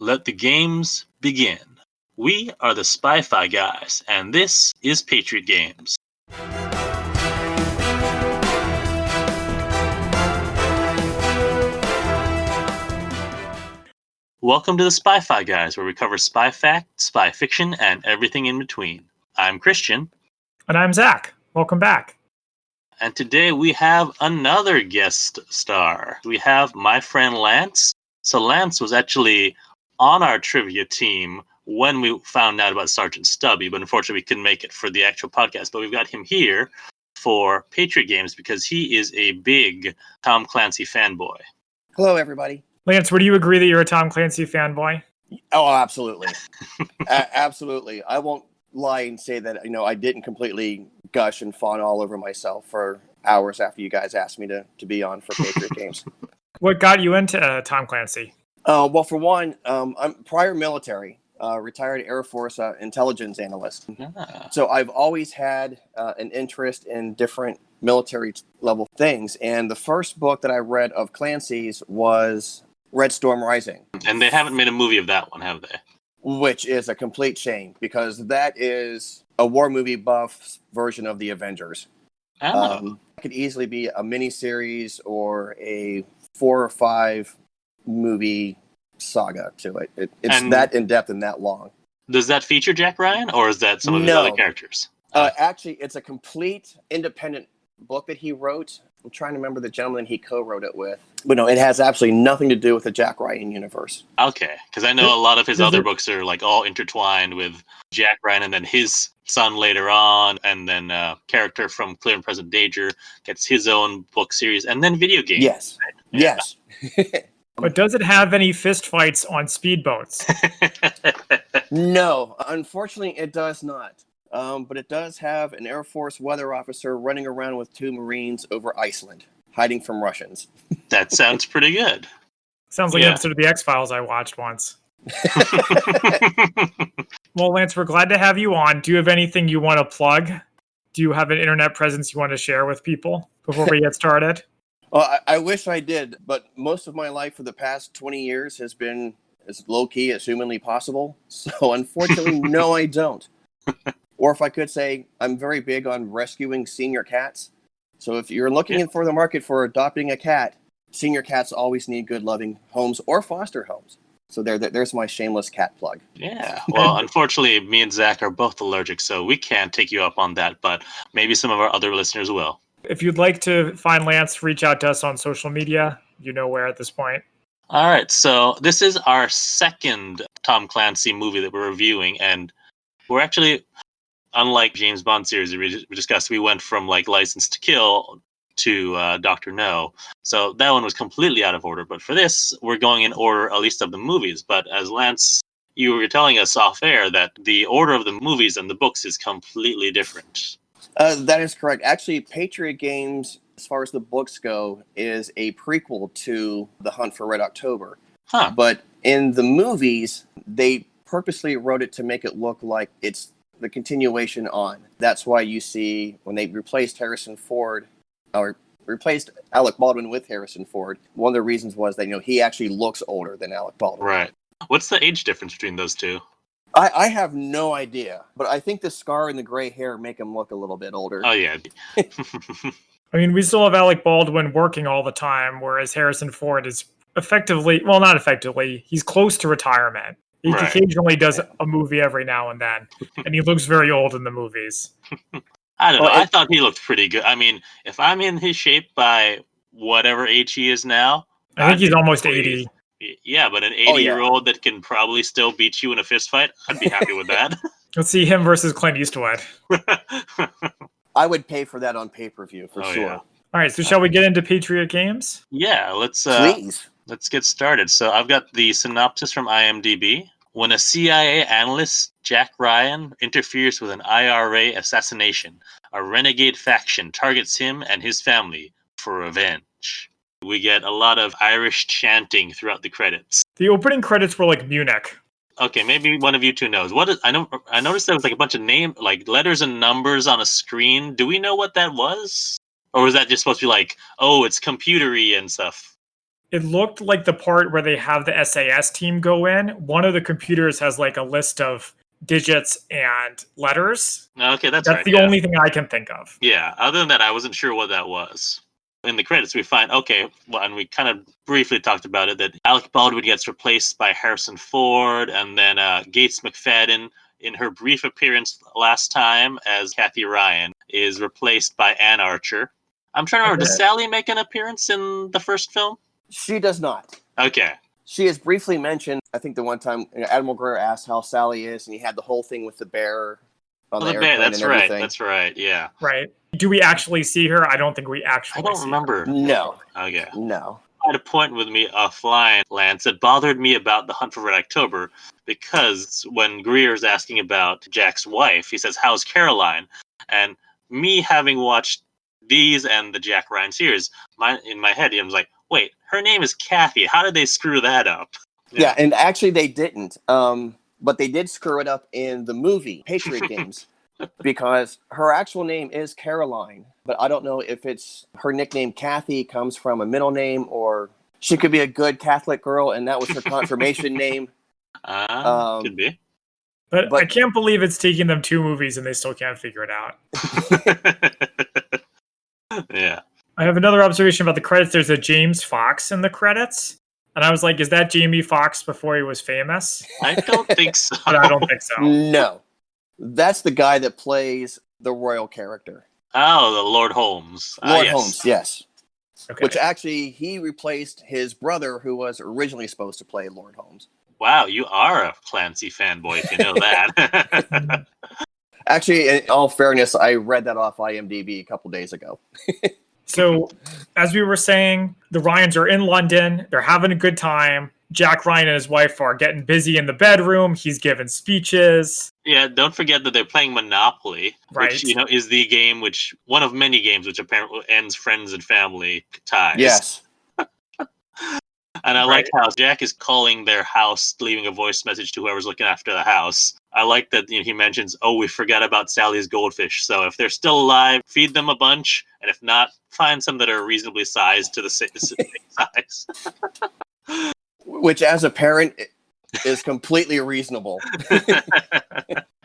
Let the games begin. We are the Spy-Fi guys, and this is Patriot Games. Welcome to the Spy-Fi guys, where we cover spy fact, spy fiction, and everything in between. I'm Christian. And I'm Zach. Welcome back. And today we have another guest star. We have my friend Lance. So Lance was actually on our trivia team when we found out about Sergeant Stubby, but unfortunately we couldn't make it for the actual podcast. But we've got him here for Patriot Games because he is a big Tom Clancy fanboy. Hello, everybody. Lance, would you agree that you're a Tom Clancy fanboy? Oh, absolutely. Absolutely. I won't lie and say that, I didn't completely gush and fawn all over myself for hours after you guys asked me to be on for Patriot Games. What got you into Tom Clancy? Well, for one, I'm prior military, retired Air Force intelligence analyst. So I've always had an interest in different military level things. And the first book that I read of Clancy's was Red Storm Rising. And they haven't made a movie of that one, have they? Which is a complete shame, because that is a war movie buff version of the Avengers. Oh. It could easily be a miniseries or a 4 or 5 movie saga to it. It's that in-depth and that long. Does that feature Jack Ryan, or is that some of his other characters? Actually, it's a complete independent book that he wrote. I'm trying to remember the gentleman he co-wrote it with. But no, it has absolutely nothing to do with the Jack Ryan universe. Okay, because I know a lot of his other books are like all intertwined with Jack Ryan and then his son later on, and then character from Clear and Present Danger gets his own book series, and then video games. Yes, right? Yes. But does it have any fist fights on speedboats? No, unfortunately it does not. But it does have an Air Force weather officer running around with 2 Marines over Iceland, hiding from Russians. That sounds pretty good. Sounds like an episode of The X-Files I watched once. Well, Lance, we're glad to have you on. Do you have anything you want to plug? Do you have an internet presence you want to share with people before we get started? Well, I wish I did, but most of my life for the past 20 years has been as low-key as humanly possible. So unfortunately, no, I don't. Or if I could say, I'm very big on rescuing senior cats. So if you're looking for the market for adopting a cat, senior cats always need good, loving homes or foster homes. So there's my shameless cat plug. Yeah. Well, unfortunately, me and Zach are both allergic, so we can't take you up on that, but maybe some of our other listeners will. If you'd like to find Lance, reach out to us on social media. You know where at this point. All right. So this is our second Tom Clancy movie that we're reviewing, and we're actually, unlike James Bond series we discussed, we went from like License to Kill to Dr. No. So that one was completely out of order. But for this, we're going in order, at least of the movies. But as Lance, you were telling us off air that the order of the movies and the books is completely different. That is correct. Actually, Patriot Games, as far as the books go, is a prequel to The Hunt for Red October. Huh. But in the movies, they purposely wrote it to make it look like it's the continuation on. That's why you see when they replaced Harrison Ford, or replaced Alec Baldwin with Harrison Ford, one of the reasons was that he actually looks older than Alec Baldwin. Right. What's the age difference between those two? I have no idea, but I think the scar and the gray hair make him look a little bit older. Oh, yeah. I mean, we still have Alec Baldwin working all the time, whereas Harrison Ford is effectively, well, not effectively, he's close to retirement. He occasionally does a movie every now and then, and he looks very old in the movies. I don't know. I thought he looked pretty good. I mean, if I'm in his shape by whatever age he is now... I think he's almost 80. Yeah, but an 80-year-old that can probably still beat you in a fist fight, I'd be happy with that. Let's see him versus Clint Eastwood. I would pay for that on pay-per-view, for sure. Yeah. All right, so shall we get into Patriot Games? Yeah, let's get started. So I've got the synopsis from IMDb. When a CIA analyst, Jack Ryan, interferes with an IRA assassination, a renegade faction targets him and his family for revenge. We get a lot of Irish chanting throughout the credits. The opening credits were like Munich. Okay, maybe one of you two knows. I noticed there was like a bunch of letters and numbers on a screen. Do we know what that was? Or was that just supposed to be like, oh, it's computery and stuff? it looked like the part where they have the SAS team go in. One of the computers has like a list of digits and letters. Okay, that's That's right. the only thing I can think of. Yeah, other than that, I wasn't sure what that was. In the credits, we find, and we kind of briefly talked about it, that Alec Baldwin gets replaced by Harrison Ford, and then Gates McFadden, in her brief appearance last time as Kathy Ryan, is replaced by Ann Archer. I'm trying to remember, does Sally make an appearance in the first film? She does not. Okay. She is briefly mentioned, I think the one time Admiral Greer asked how Sally is, and he had the whole thing with the bear on the airplane that's and everything. That's right, yeah. Right. Do we actually see her? I don't think we actually I don't remember. No. Okay. No. I had a point with me offline, Lance, that bothered me about The Hunt for Red October, because when Greer's asking about Jack's wife, he says, "How's Caroline?" And me having watched these and the Jack Ryan series, in my head, I was like, wait, her name is Kathy. How did they screw that up? Yeah, and actually they didn't. But they did screw it up in the movie, Patriot Games, because her actual name is Caroline. But I don't know if it's her nickname Kathy comes from a middle name, or she could be a good Catholic girl and that was her confirmation name. Could be. But I can't believe it's taking them 2 movies and they still can't figure it out. Yeah. I have another observation about the credits. There's a James Fox in the credits. And I was like, is that Jamie Foxx before he was famous? I don't think so. But I don't think so. No. That's the guy that plays the royal character. Oh, the Lord Holmes. Lord yes. Holmes, yes. Okay. Which actually, he replaced his brother who was originally supposed to play Lord Holmes. Wow, you are a Clancy fanboy if you know that. Actually, in all fairness, I read that off IMDb a couple days ago. So, as we were saying, the Ryans are in London. They're having a good time. Jack Ryan and his wife are getting busy in the bedroom. He's giving speeches. Yeah, don't forget that they're playing Monopoly, Right. which is the game one of many games which apparently ends friends and family ties. Yes. And I like how Jack is calling their house, leaving a voice message to whoever's looking after the house. I like that he mentions, we forgot about Sally's goldfish. So if they're still alive, feed them a bunch. And if not, find some that are reasonably sized to the same size. Which, as a parent, is completely reasonable.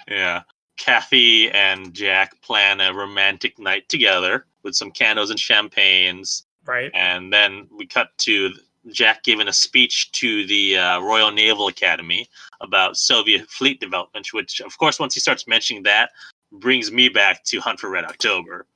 Yeah. Kathy and Jack plan a romantic night together with some candles and champagnes. Right. And then we cut to Jack giving a speech to the Royal Naval Academy about Soviet fleet development, which, of course, once he starts mentioning that, brings me back to Hunt for Red October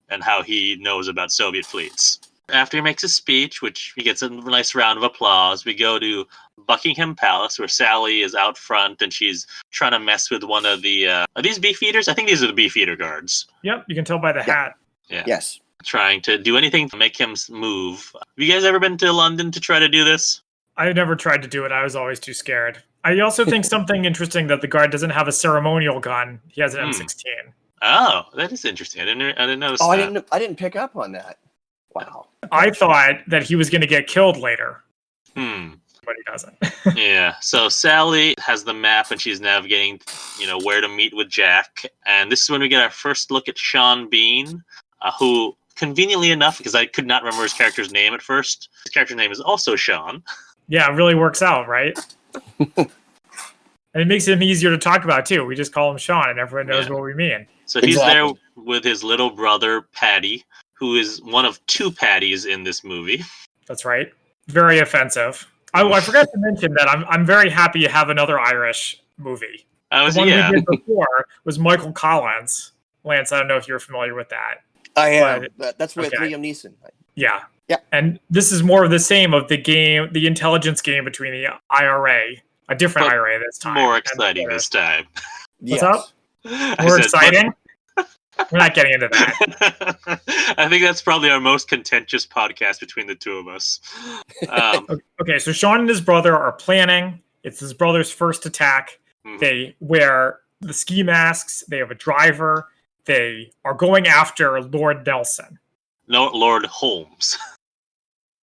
and how he knows about Soviet fleets. After he makes his speech, which he gets a nice round of applause, we go to Buckingham Palace, where Sally is out front and she's trying to mess with one of the... are these Beefeaters? I think these are the Beefeater guards. Yep, you can tell by the hat. Yeah. Yes. Trying to do anything to make him move. Have you guys ever been to London to try to do this? I never tried to do it. I was always too scared. I also think something interesting that the guard doesn't have a ceremonial gun. He has an M16. Oh, that is interesting. I didn't notice Oh, that. I didn't pick up on that. Wow. I thought that he was going to get killed later. But he doesn't. Yeah. So Sally has the map and she's navigating, where to meet with Jack. And this is when we get our first look at Sean Bean, who, conveniently enough, because I could not remember his character's name at first, his character's name is also Sean. Yeah, it really works out, right? And it makes him easier to talk about, too. We just call him Sean, and everyone knows what we mean. So he's there with his little brother, Patty, who is one of 2 Patties in this movie. That's right. Very offensive. I forgot to mention that I'm very happy to have another Irish movie. The one we did before was Michael Collins. Lance, I don't know if you're familiar with that. I am. That's with Liam Neeson. Yeah. Yeah. And this is more of the same of the game, the intelligence game between the IRA, a different IRA this time. More exciting this time. What's up? More exciting? We're not getting into that. I think that's probably our most contentious podcast between the two of us. Okay, so Sean and his brother are planning. It's his brother's first attack. They wear the ski masks. They have a driver. They are going after Lord Nelson. No, Lord Holmes.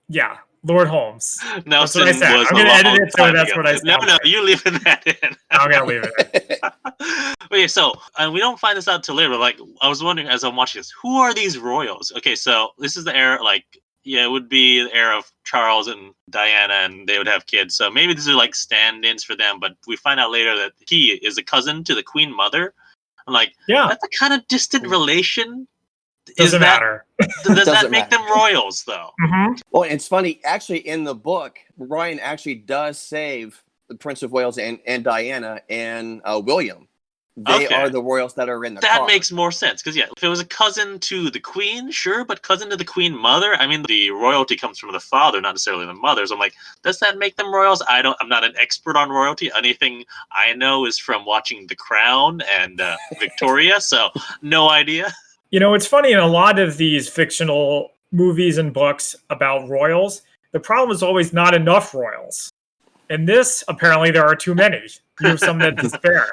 Yeah, Lord Holmes. Nelson that's what I said. I'm going to edit it so that's what I said. No, you're leaving that in. I'm going to leave it in. Okay, so we don't find this out till later, but I was wondering as I'm watching this, who are these royals? Okay, so this is the era, it would be the era of Charles and Diana, and they would have kids. So maybe these are like stand-ins for them. But we find out later that he is a cousin to the Queen Mother. I'm like, that's a kind of distant relation. Doesn't matter. Does that make them royals, though? Mm-hmm. Well, it's funny. Actually, in the book, Ryan actually does save the Prince of Wales and Diana and William. They are the royals that are in the car. That makes more sense. Because, if it was a cousin to the Queen, sure. But cousin to the Queen Mother? I mean, the royalty comes from the father, not necessarily the mother. So I'm like, does that make them royals? I'm not an expert on royalty. Anything I know is from watching The Crown and Victoria. So no idea. It's funny, in a lot of these fictional movies and books about royals, the problem is always not enough royals. In this, apparently, there are too many. You have some that despair.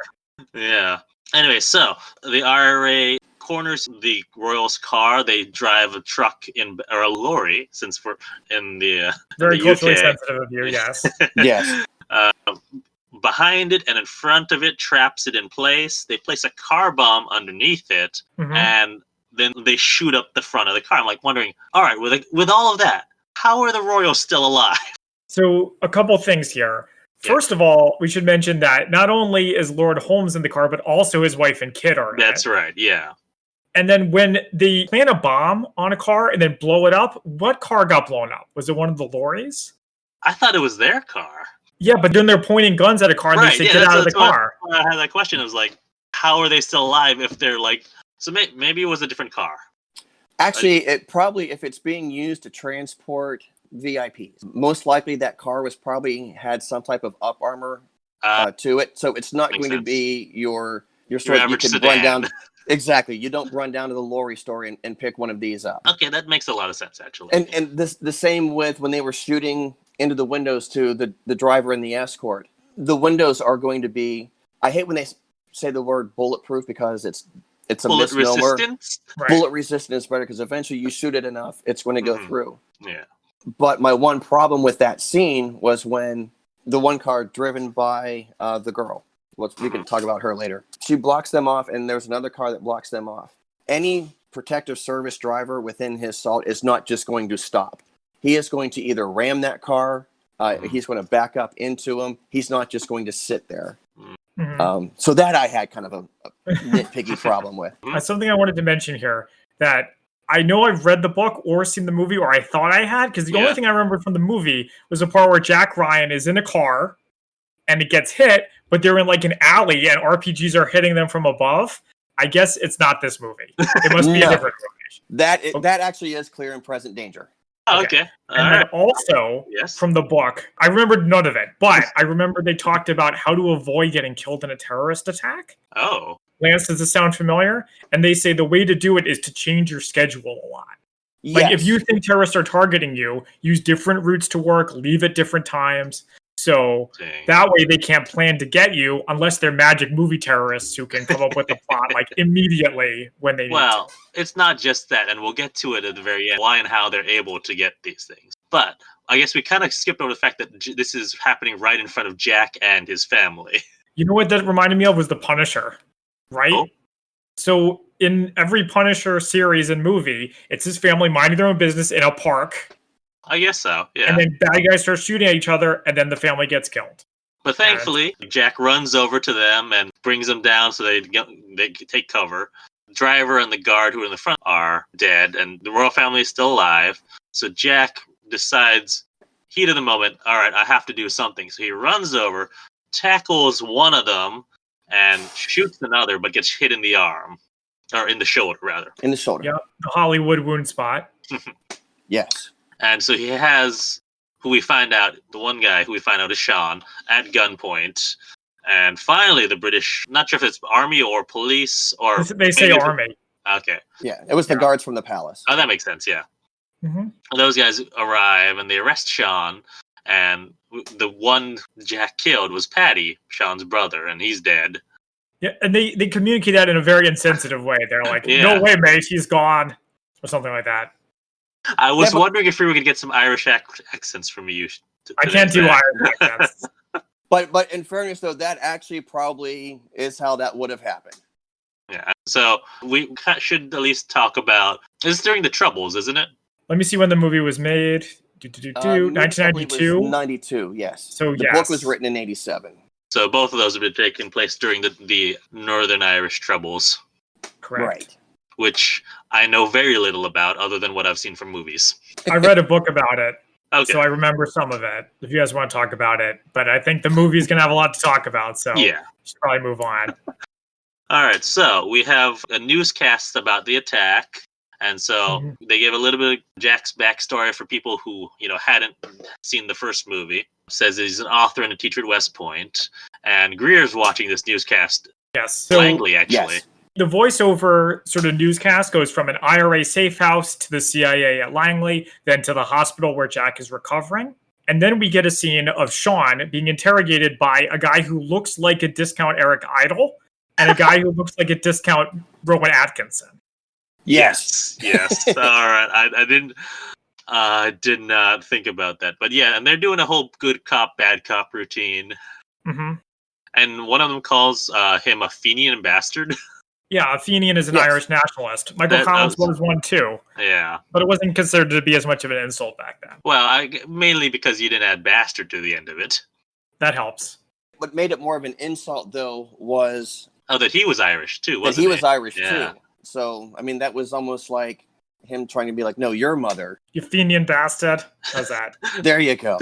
Yeah. Anyway, so the IRA corners the royals' car. They drive a truck or a lorry, since we're in the very the culturally UK. sensitive of you, yes. Yes. Behind it and in front of it, traps it in place. They place a car bomb underneath it, and then they shoot up the front of the car. I'm like wondering, all right, with all of that, how are the royals still alive? So a couple things here. First of all, we should mention that not only is Lord Holmes in the car, but also his wife and kid are in it. That's right, yeah. And then when they plant a bomb on a car and then blow it up, what car got blown up? Was it one of the lorries? I thought it was their car. Yeah, but then they're pointing guns at a car and they say, get out of the car. I had that question. I was like, how are they still alive if they're like... So maybe it was a different car. Actually, it probably, if it's being used to transport VIPs, most likely that car had some type of up armor to it. So it's not going to be your store that you can run down. Exactly. You don't run down to the lorry store and pick one of these up. Okay, that makes a lot of sense, actually. And the same with when they were shooting into the windows to the driver and the escort. The windows are going to be... I hate when they say the word bulletproof because it's a bullet misnomer. Resistance? Right. Bullet resistant is better because eventually you shoot it enough, it's going to go through. Yeah. But my one problem with that scene was when the one car driven by the girl, we can talk about her later, she blocks them off, and there's another car that blocks them off. Any protective service driver within his SALT is not just going to stop. He is going to either ram that car, he's going to back up into him. He's not just going to sit there. So that I had kind of a nitpicky problem with. Something I wanted to mention here, that I know I've read the book or seen the movie, or I thought I had, because the only thing I remember from the movie was the part where Jack Ryan is in a car and it gets hit, but they're in like an alley and RPGs are hitting them from above. I guess it's not this movie. It must be a different movie. That actually is clear and present danger. Okay. And then also, from the book, I remembered none of it, but I remember they talked about how to avoid getting killed in a terrorist attack. Oh. Lance, does this sound familiar? And they say the way to do it is to change your schedule a lot. Yes. Like if you think terrorists are targeting you, use different routes to work, leave at different times. So that way they can't plan to get you unless they're magic movie terrorists who can come up with a plot like immediately when they need to. Well, it's not just that, and we'll get to it at the very end, why and how they're able to get these things. But I guess we kind of skipped over the fact that this is happening right in front of Jack and his family. You know what that reminded me of was The Punisher, right? Oh. So in every Punisher series and movie, it's his family minding their own business in a park. I guess so, yeah. And then bad guys start shooting at each other, and then the family gets killed. But thankfully, Jack runs over to them and brings them down so they take cover. The driver and the guard who are in the front are dead, and the royal family is still alive. So Jack decides, heat of the moment, all right, I have to do something. So he runs over, tackles one of them, and shoots another, but gets hit in the arm. Or in the shoulder, rather. In the shoulder. Yep, the Hollywood wound spot. Yes. And so he has, the one guy who we find out is Sean, at gunpoint. And finally, the British, not sure if it's army or police or... They say army. Okay. Yeah, it was the guards from the palace. Oh, that makes sense, yeah. Mm-hmm. Those guys arrive and they arrest Sean. And the one Jack killed was Paddy, Sean's brother, and he's dead. Yeah, and they communicate that in a very insensitive way. They're like, no way, mate, he's gone. Or something like that. I was wondering if we were going to get some Irish accents from you. I can't do Irish accents. But in fairness, though, that actually probably is how that would have happened. Yeah, so we should at least talk about... This is during the Troubles, isn't it? Let me see when the movie was made. 1992? 92, yes. So the book was written in 87. So both of those have been taking place during the Northern Irish Troubles. Correct. Right. Which I know very little about other than what I've seen from movies. I read a book about it. Okay. So I remember some of it, if you guys want to talk about it. But I think the movie's going to have a lot to talk about, so yeah. should probably move on. All right, so we have a newscast about the attack. And so they gave a little bit of Jack's backstory for people who, hadn't seen the first movie. Says he's an author and a teacher at West Point. And Greer's watching this newscast. Yes. So, Langley, actually. Yes. The voiceover sort of newscast goes from an IRA safe house to the CIA at Langley, then to the hospital where Jack is recovering. And then we get a scene of Sean being interrogated by a guy who looks like a discount Eric Idle and a guy who looks like a discount Rowan Atkinson. Yes. Yes. All right. I did not think about that. But yeah, and they're doing a whole good cop, bad cop routine. Mm-hmm. And one of them calls him a Fenian bastard. Yeah, a Fenian is an Irish nationalist. Michael Collins was one too. Yeah. But it wasn't considered to be as much of an insult back then. Well, mainly because you didn't add bastard to the end of it. That helps. What made it more of an insult, though, was... Oh, that he was Irish, too, wasn't he? That he was Irish, too. So, I mean, that was almost like him trying to be like, no, your mother. You Fenian bastard. How's that? There you go.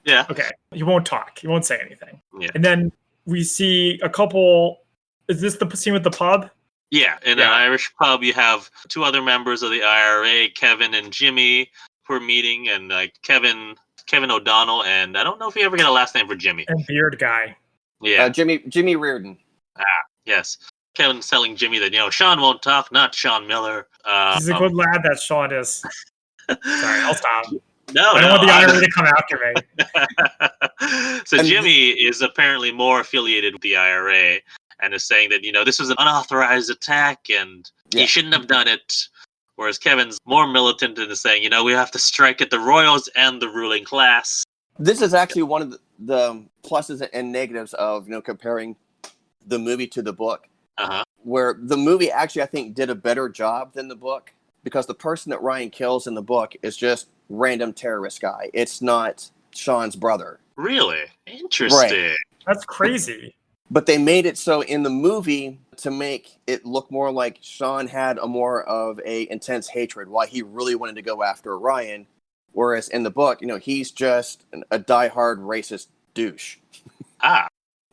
Yeah. Okay. He won't talk. He won't say anything. Yeah. And then we see a couple... Is this the scene with the pub? Yeah, in an Irish pub, you have two other members of the IRA, Kevin and Jimmy, who are meeting, and Kevin O'Donnell, and I don't know if we ever get a last name for Jimmy. And beard guy. Yeah. Jimmy Reardon. Yes. Kevin's telling Jimmy that, Sean won't talk, not Sean Miller. He's a good lad, that Sean is. Sorry, I'll stop. No, I don't want the IRA to come after me. So Jimmy is apparently more affiliated with the IRA. And is saying that, this was an unauthorized attack and he shouldn't have done it. Whereas Kevin's more militant and is saying, we have to strike at the royals and the ruling class. This is actually one of the pluses and negatives of, comparing the movie to the book. Uh-huh. Where the movie actually, I think, did a better job than the book. Because the person that Ryan kills in the book is just random terrorist guy. It's not Sean's brother. Really? Interesting. Right. That's crazy. But they made it so in the movie to make it look more like Sean had a more of a intense hatred, why he really wanted to go after Ryan. Whereas in the book, he's just a diehard racist douche.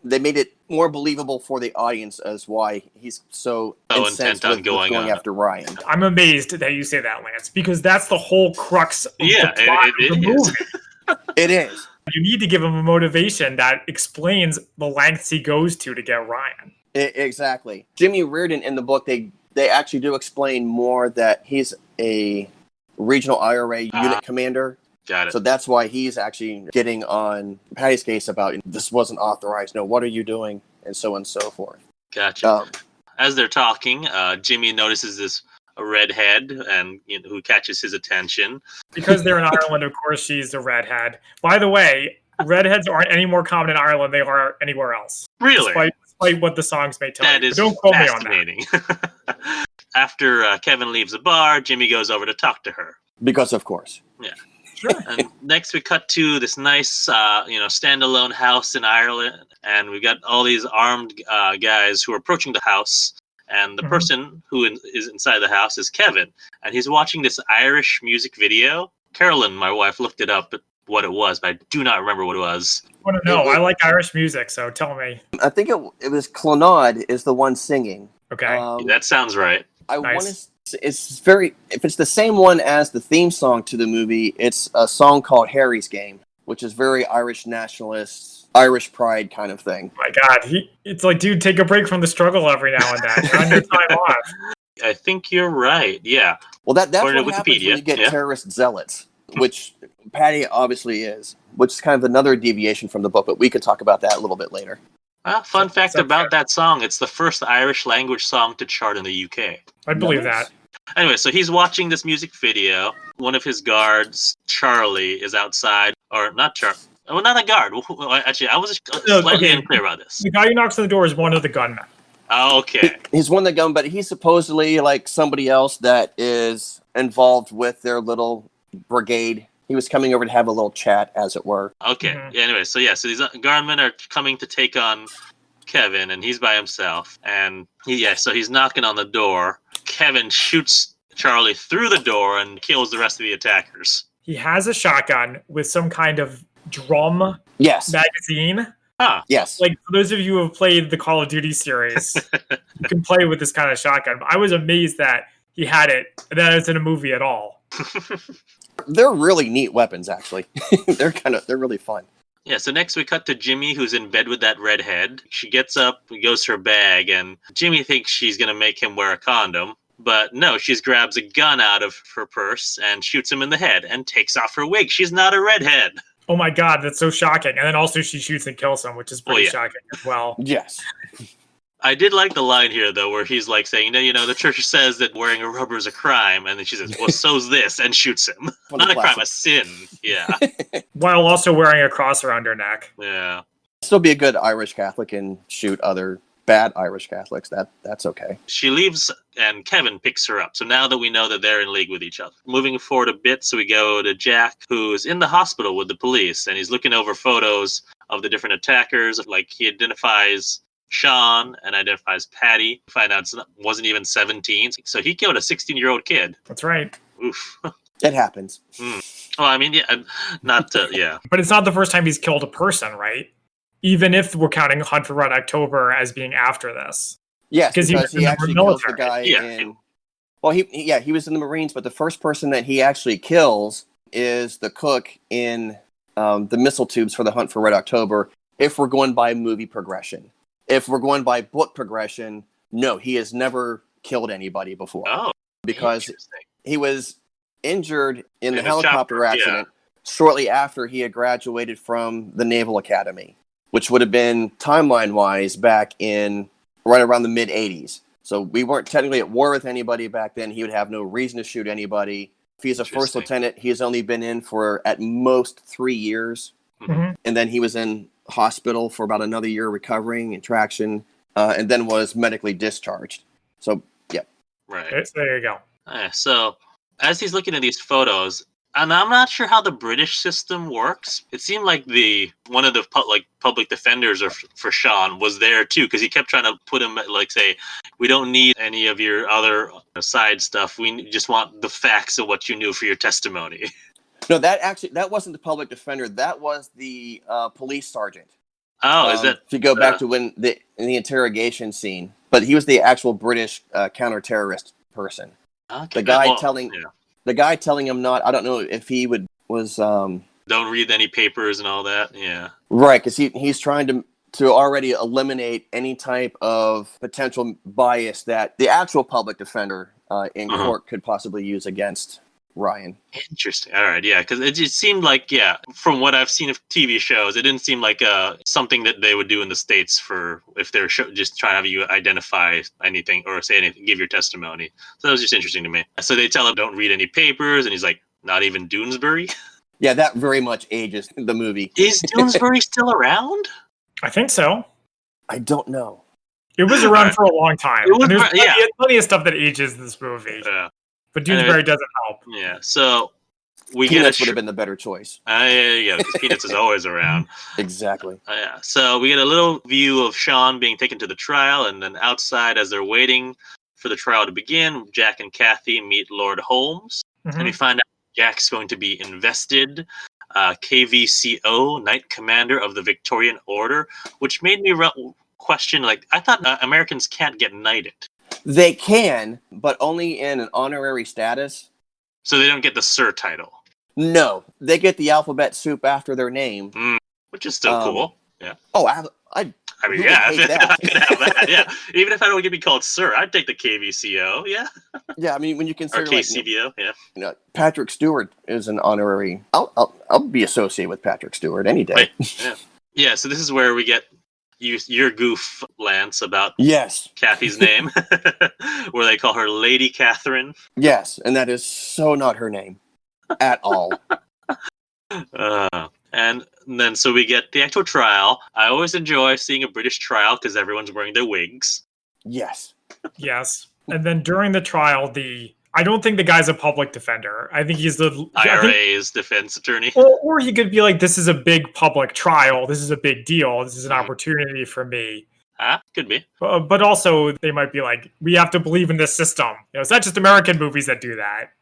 They made it more believable for the audience as why he's so intent on going after Ryan. I'm amazed that you say that, Lance, because that's the whole crux of the plot of the movie. It is. You need to give him a motivation that explains the lengths he goes to get Ryan. Exactly. Jimmy Reardon in the book, they actually do explain more that he's a regional IRA unit commander. Got it. So that's why he's actually getting on Patty's case about this wasn't authorized. No, what are you doing? And so on and so forth. Gotcha. As they're talking, Jimmy notices this redhead and who catches his attention. Because they're in Ireland, of course, she's a redhead. By the way, redheads aren't any more common in Ireland than they are anywhere else. Really? Despite what the songs may tell that you. Is don't quote fascinating. Me on that. After Kevin leaves the bar, Jimmy goes over to talk to her. Because of course. Yeah. Sure. And next we cut to this nice, standalone house in Ireland, and we got all these armed guys who are approaching the house. And the person who is inside the house is Kevin, and he's watching this Irish music video. Carolyn, my wife, looked it up what it was, but I do not remember what it was. I want to know. I like Irish music, so tell me. I think it was Clonard is the one singing. Okay. That sounds right. If it's the same one as the theme song to the movie, it's a song called Harry's Game, which is very Irish nationalist, Irish pride kind of thing. My God, it's like, dude, take a break from the struggle every now and then. You're on your time off. I think you're right. Yeah. Well, that's what happens when you get terrorist zealots, which Patty obviously is, which is kind of another deviation from the book, but we could talk about that a little bit later. Fun fact about that song, it's the first Irish language song to chart in the UK. I believe that. Anyway, so he's watching this music video. One of his guards, Charlie, is outside. Or not Charlie. Well, not a guard. Actually, I was slightly unclear about this. The guy who knocks on the door is one of the gunmen. Okay. He's one of the gunmen, but he's supposedly like somebody else that is involved with their little brigade He was coming over to have a little chat, as it were. Okay. Mhm. Yeah, anyway, so these guardmen are coming to take on Kevin, and he's by himself. And so he's knocking on the door. Kevin shoots Charlie through the door and kills the rest of the attackers. He has a shotgun with some kind of drum Yes. magazine. Huh. Yes. Like, for those of you who have played the Call of Duty series, you can play with this kind of shotgun. I was amazed that he had it, and that it's in a movie at all. They're really neat weapons, actually. They're really fun. Yeah, so next we cut to Jimmy, who's in bed with that redhead. She gets up, goes to her bag, and Jimmy thinks she's going to make him wear a condom. But no, she grabs a gun out of her purse and shoots him in the head and takes off her wig. She's not a redhead. Oh my god, that's so shocking. And then also she shoots and kills him, which is pretty shocking as well. Yes. I did like the line here, though, where he's like saying, the church says that wearing a rubber is a crime. And then she says, well, so's this, and shoots him. Not a crime, a sin. Yeah. While also wearing a cross around her neck. Yeah. Still be a good Irish Catholic and shoot other bad Irish Catholics. That's okay. She leaves, and Kevin picks her up. So now that we know that they're in league with each other. Moving forward a bit, so we go to Jack, who's in the hospital with the police, and he's looking over photos of the different attackers. Like, he identifies Sean and identifies Patty. Find out it wasn't even 17. So he killed a 16-year-old kid. That's right. Oof. It happens. Well, I mean, not to, yeah. But it's not the first time he's killed a person, right? Even if we're counting Hunt for Red October as being after this. Yes, because he he actually kills the military. guy Yeah. Well, he was in the Marines, but the first person that he actually kills is the cook in the missile tubes for the Hunt for Red October, if we're going by movie progression. If we're going by book progression, no, he has never killed anybody before. Oh, because he was injured in the a helicopter chopper, accident shortly after he had graduated from the Naval Academy, which would have been timeline-wise back in right around the mid-'80s. So we weren't technically at war with anybody back then. He would have no reason to shoot anybody. If he's a first lieutenant, he's only been in for at most 3 years. Mm-hmm. And then he was in hospital for about another year recovering and traction, and then was medically discharged. So, yeah. Right. So there you go. So as he's looking at these photos, and I'm not sure how the British system works. It seemed like one of the public defenders for Sean was there too, because he kept trying to put him say, we don't need any of your other side stuff. We just want the facts of what you knew for your testimony. No, that wasn't the public defender. That was the police sergeant. Oh, is that? If you go back to in the interrogation scene, but he was the actual British counter-terrorist person. Okay. The guy telling him not. I don't know if he was. Don't read any papers and all that. Yeah. Right, because he's trying to already eliminate any type of potential bias that the actual public defender in court could possibly use against Ryan. Interesting. All right, yeah, because it just seemed like, from what I've seen of TV shows, it didn't seem like something that they would do in the States for if they're just trying to have you identify anything or say anything, give your testimony. So that was just interesting to me. So they tell him don't read any papers, and he's like, not even Doonesbury? Yeah, that very much ages the movie. Is Doonesbury still around? I think so. I don't know. It was around for a long time. There's plenty of stuff that ages this movie. Yeah. But Doonesbury doesn't help. Yeah, so we Peanuts would have been the better choice. Yeah, because Peanuts is always around. Exactly. Yeah, so we get a little view of Sean being taken to the trial, and then outside, as they're waiting for the trial to begin, Jack and Kathy meet Lord Holmes, and we find out Jack's going to be invested KVCO, Knight Commander of the Victorian Order, which made me question, I thought Americans can't get knighted. They can, but only in an honorary status. So they don't get the Sir title? No. They get the alphabet soup after their name. Which is still cool. Yeah. Oh, I mean, yeah, if I could have that, yeah. Even if I don't want to be called Sir, I'd take the KVCO, yeah. Yeah, I mean, when you consider... Or KCBO, yeah. Patrick Stewart is an honorary... I'll be associated with Patrick Stewart any day. Right. Yeah. Yeah, so this is where we get your goof, Lance, about Kathy's name, where they call her Lady Catherine. Yes, and that is so not her name at all. And then so we get the actual trial. I always enjoy seeing a British trial because everyone's wearing their wigs. Yes. Yes. And then during the trial, I don't think the guy's a public defender. I think he's the IRA's defense attorney. Or he could be like, this is a big public trial. This is a big deal. This is an opportunity for me. Could be. But also, they might be like, we have to believe in this system. It's not just American movies that do that.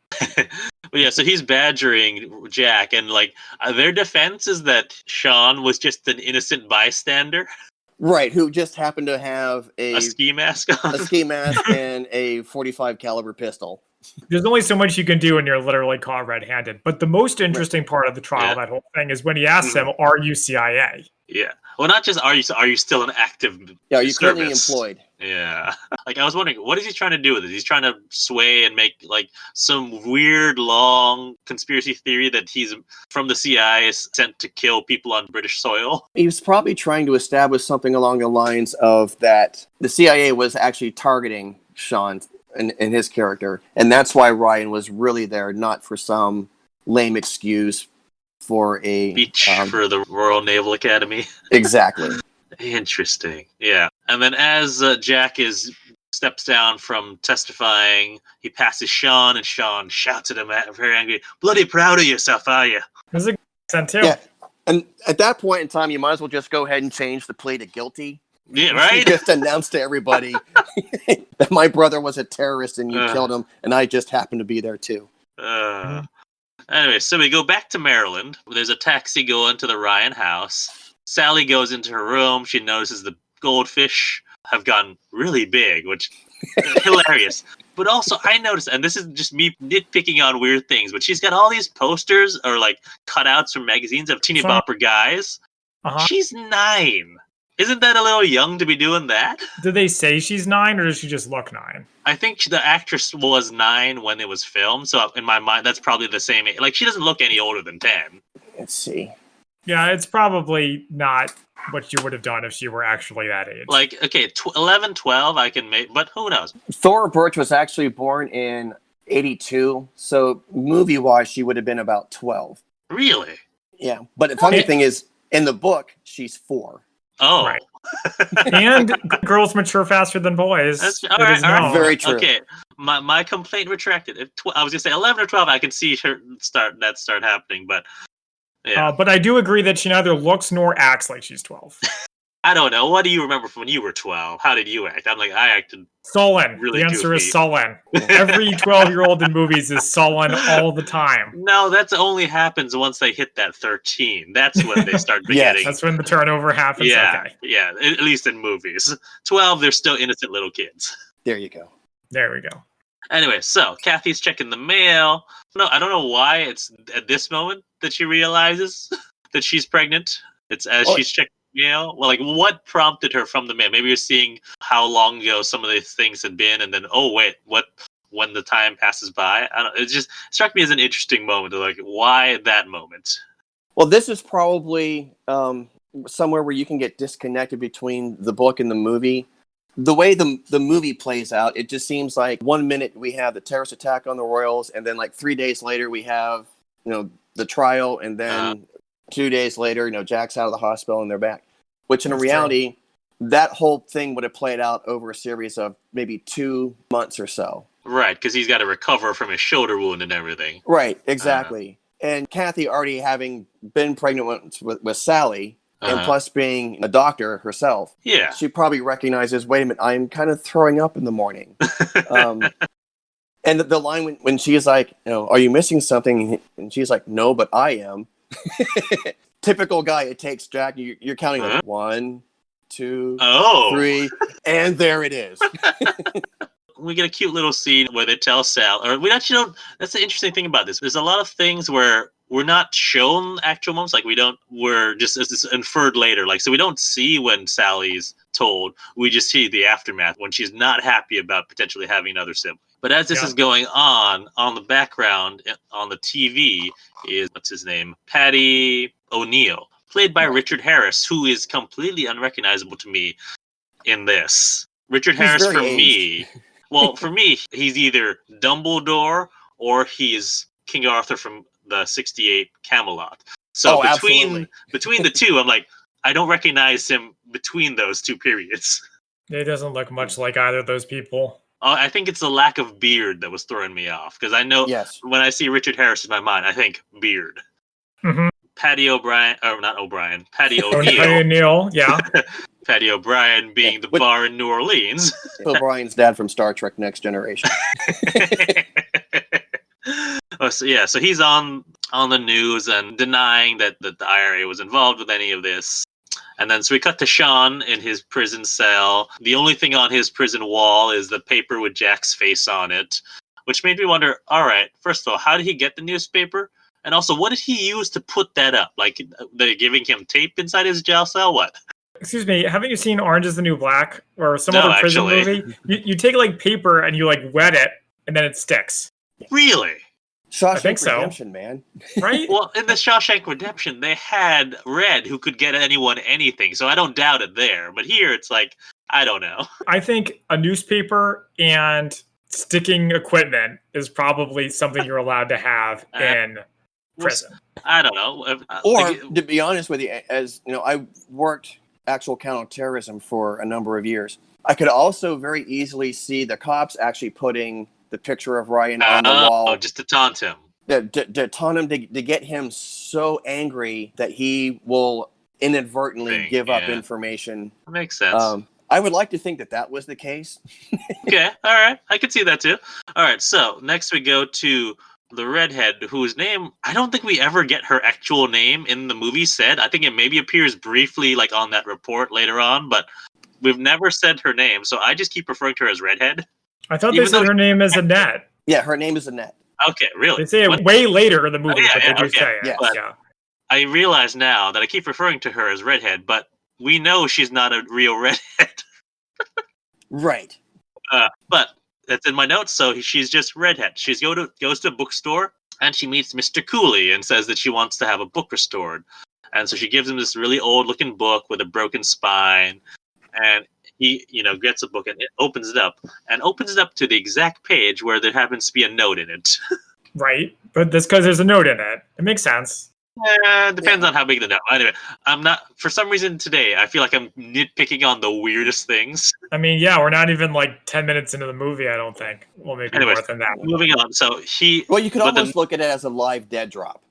But yeah, so he's badgering Jack, and like their defense is that Sean was just an innocent bystander. Right, who just happened to have a ski mask on. A ski mask and a .45 caliber pistol. There's only so much you can do when you're literally caught red-handed. But the most interesting part of the trial, that whole thing, is when he asks him, "Are you CIA?" Yeah. Well, not just are you still an active are you service? Currently employed? Yeah. Like I was wondering, what is he trying to do with it? He's trying to sway and make like some weird long conspiracy theory that he's from the CIA is sent to kill people on British soil. He was probably trying to establish something along the lines of that the CIA was actually targeting Sean and his character, and that's why Ryan was really there, not for some lame excuse for a speech for the Royal Naval Academy. Exactly. Interesting. Yeah. And then as Jack steps down from testifying, he passes Sean, and Sean shouts at him, very angry, "Bloody proud of yourself, are you?" There's a accent too. Yeah. And at that point in time, you might as well just go ahead and change the plea to guilty. Yeah, right? Just announce to everybody that my brother was a terrorist and you killed him, and I just happened to be there too. Anyway, so we go back to Maryland. There's a taxi going to the Ryan house. Sally goes into her room. She notices the goldfish have gotten really big, which is hilarious. But also, I noticed, and this is just me nitpicking on weird things, but she's got all these posters or like cutouts from magazines of teeny bopper guys. She's 9. Isn't that a little young to be doing that? Did they say she's 9, or does she just look 9? I think the actress was 9 when it was filmed, so in my mind, that's probably the same age. Like, she doesn't look any older than 10. Let's see. Yeah, it's probably not what you would have done if she were actually that age. Like, okay, 11, 12, I can make, but who knows? Thora Birch was actually born in 82, so movie-wise, she would have been about 12. Really? Yeah, but the funny thing is, in the book, she's 4. Oh. Right. And girls mature faster than boys. That's, all right. Very true. Okay, my complaint retracted. I was going to say 11 or 12, I can see her start happening, but yeah. But I do agree that she neither looks nor acts like she's 12. I don't know. What do you remember from when you were 12? How did you act? I acted sullen. Really the answer goofy. is sullen. Every 12-year-old in movies is sullen all the time. No, that only happens once they hit that 13. That's when they start begetting. Yes, that's when the turnover happens. Yeah, okay. Yeah. At least in movies. 12, they're still innocent little kids. There you go. There we go. Anyway, so Kathy's checking the mail. No, I don't know why it's at this moment that she realizes that she's pregnant. It's as she's checking the mail. Well, like, what prompted her from the mail? Maybe you're seeing how long ago some of these things had been, and then, oh, wait, what? When the time passes by? I don't. It just struck me as an interesting moment. Like, why that moment? Well, this is probably somewhere where you can get disconnected between the book and the movie. The way the movie plays out, it just seems like 1 minute we have the terrorist attack on the Royals, and then like 3 days later we have, the trial, and then 2 days later, Jack's out of the hospital and they're back. Which in reality, that whole thing would have played out over a series of maybe 2 months or so. Right, because he's got to recover from his shoulder wound and everything. Right, exactly. And Kathy already having been pregnant with Sally, and plus being a doctor herself, she probably recognizes, wait a minute, I'm kind of throwing up in the morning. And the line when she is like, are you missing something? And she's like, no, but I am. Typical guy, it takes Jack, you're counting like 1, 2, 3, and there it is. We get a cute little scene where they tell Sal, or we actually don't. That's the interesting thing about this. There's a lot of things where we're not shown actual moments. Like we're just it's inferred later. Like, so we don't see when Sally's told. We just see the aftermath when she's not happy about potentially having another sibling. But as this is going on the background on the TV is, what's his name? Paddy O'Neill, played by Richard Harris, who is completely unrecognizable to me in this. Richard Harris, for me, well, for me, he's either Dumbledore or he's King Arthur from the 68 Camelot. So between the two, I'm like, I don't recognize him between those two periods. It doesn't look much like either of those people. I think it's the lack of beard that was throwing me off, because I know when I see Richard Harris in my mind, I think beard. Mm-hmm. Patty O'Brien, or not O'Brien, Patty Patty O'Neill. O'Neill, yeah. Patty O'Brien being the bar in New Orleans. O'Brien's dad from Star Trek Next Generation. So he's on the news and denying that the IRA was involved with any of this. And then so we cut to Sean in his prison cell. The only thing on his prison wall is the paper with Jack's face on it, which made me wonder, all right, first of all, how did he get the newspaper? And also, what did he use to put that up? Like, they're giving him tape inside his jail cell? What? Excuse me, haven't you seen Orange is the New Black or some other prison movie? You take like paper and you like wet it and then it sticks. Really? Shawshank Redemption, man. Right? Well, in the Shawshank Redemption, they had Red who could get anyone anything, so I don't doubt it there. But here, it's like, I don't know. I think a newspaper and sticking equipment is probably something you're allowed to have in prison. I don't know. Or, to be honest with you, as you know, I worked actual counter-terrorism for a number of years. I could also very easily see the cops actually putting the picture of Ryan on the wall. Just to taunt him. To taunt him, to get him so angry that he will inadvertently give up information. That makes sense. I would like to think that was the case. Okay, all right. I could see that too. All right, so next we go to the redhead, whose name, I don't think we ever get her actual name in the movie said. I think it maybe appears briefly like on that report later on, but we've never said her name, so I just keep referring to her as Redhead. I thought they said her name is Annette. Yeah, her name is Annette. Okay, really? They say it way later in the movie, but they do say it. Yeah. I realize now that I keep referring to her as Redhead, but we know she's not a real redhead. Right. But that's in my notes, so she's just Redhead. She goes to a bookstore, and she meets Mr. Cooley and says that she wants to have a book restored. And so she gives him this really old-looking book with a broken spine, and he, gets a book and it opens it up to the exact page where there happens to be a note in it. Right, but that's because there's a note in it. It makes sense. Depends on how big the note. Anyway, I'm not. For some reason today, I feel like I'm nitpicking on the weirdest things. I mean, yeah, we're not even like 10 minutes into the movie. I don't think. Well, maybe more than that. Moving on. So Well, you could almost look at it as a live dead drop.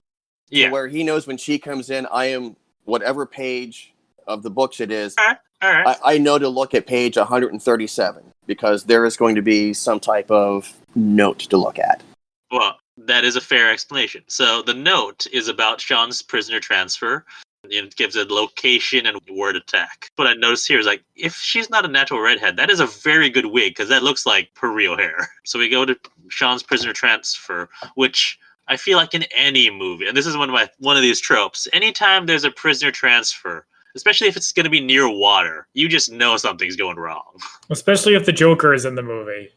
Yeah. Where he knows when she comes in, I am whatever page of the books it is. All right. I know to look at page 137 because there is going to be some type of note to look at. Well, that is a fair explanation. So the note is about Sean's prisoner transfer. It gives a location and word attack. What I noticed here is like, if she's not a natural redhead, that is a very good wig because that looks like her real hair. So we go to Sean's prisoner transfer, which I feel like in any movie, and this is one of these tropes, anytime there's a prisoner transfer, especially if it's going to be near water, you just know something's going wrong. Especially if the Joker is in the movie.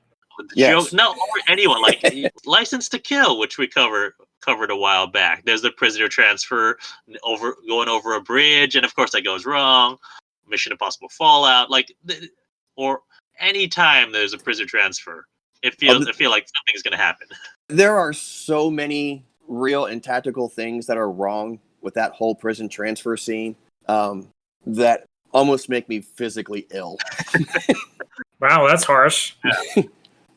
Yes. No, or anyone, like License to Kill, which we covered a while back. There's the prisoner transfer going over a bridge, and of course that goes wrong. Mission Impossible Fallout, or any time there's a prisoner transfer, I feel like something's going to happen. There are so many real and tactical things that are wrong with that whole prison transfer scene that almost make me physically ill. Wow, that's harsh. Yeah.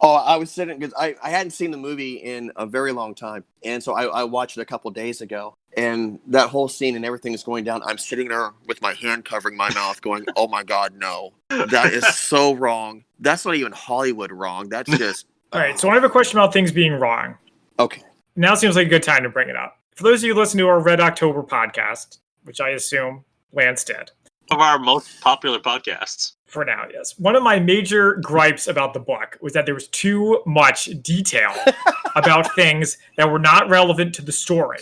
Oh, I was sitting because I hadn't seen the movie in a very long time, and so I watched it a couple days ago. And that whole scene and everything is going down. I'm sitting there with my hand covering my mouth, going, "Oh my God, no! That is so wrong. That's not even Hollywood wrong. That's just." All right, so I have a question about things being wrong. Okay. Now seems like a good time to bring it up. For those of you who listen to our Red October podcast, which I assume Lance did. Of our most popular podcasts. For now, yes. One of my major gripes about the book was that there was too much detail about things that were not relevant to the story.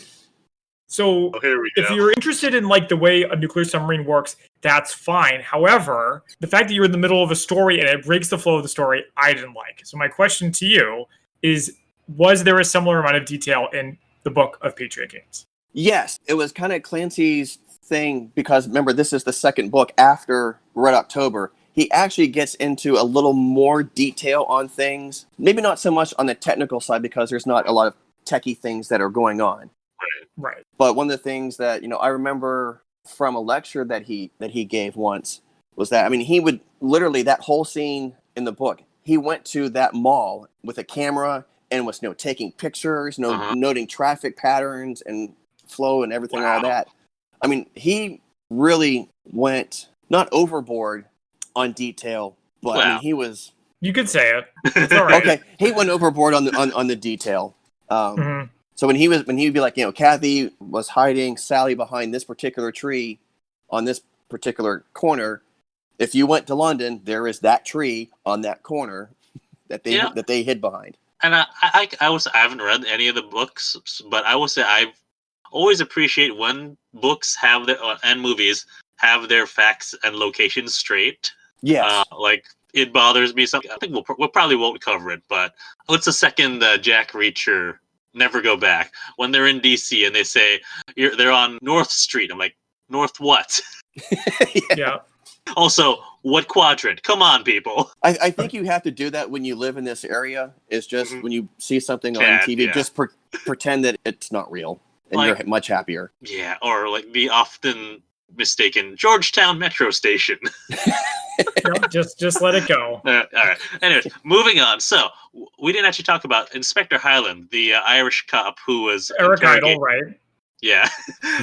So if you're interested in the way a nuclear submarine works, that's fine. However, the fact that you're in the middle of a story and it breaks the flow of the story, I didn't like. So my question to you is, was there a similar amount of detail in the book of Patriot Games? Yes, it was kind of Clancy's thing because remember, this is the second book after Red October. He actually gets into a little more detail on things. Maybe not so much on the technical side because there's not a lot of techie things that are going on. Right. But one of the things that, I remember from a lecture that he gave once was that, he would literally, that whole scene in the book, he went to that mall with a camera and was taking pictures, noting traffic patterns and flow and everything, all that. I mean, he really went not overboard on detail, but I mean, he was. You could say it. It's all right. Okay, he went overboard on the detail. So when he'd be like, Kathy was hiding Sally behind this particular tree on this particular corner. If you went to London, there is that tree on that corner that they hid behind. And I haven't read any of the books, but I will say I always appreciate when books have and movies have their facts and locations straight. Yes. It bothers me. I think we probably won't cover it, but what's the second Jack Reacher Never Go Back when they're in DC and they say they're on North Street? I'm like, North what? Yeah. Also, what quadrant? Come on, people. I think you have to do that when you live in this area. It's just when you see something on TV, just pretend that it's not real, and you're much happier. Yeah, or the often mistaken Georgetown Metro Station. Just let it go. All right. Anyways, moving on. So we didn't actually talk about Inspector Hyland, the Irish cop who was Eric Idle, right? Yeah,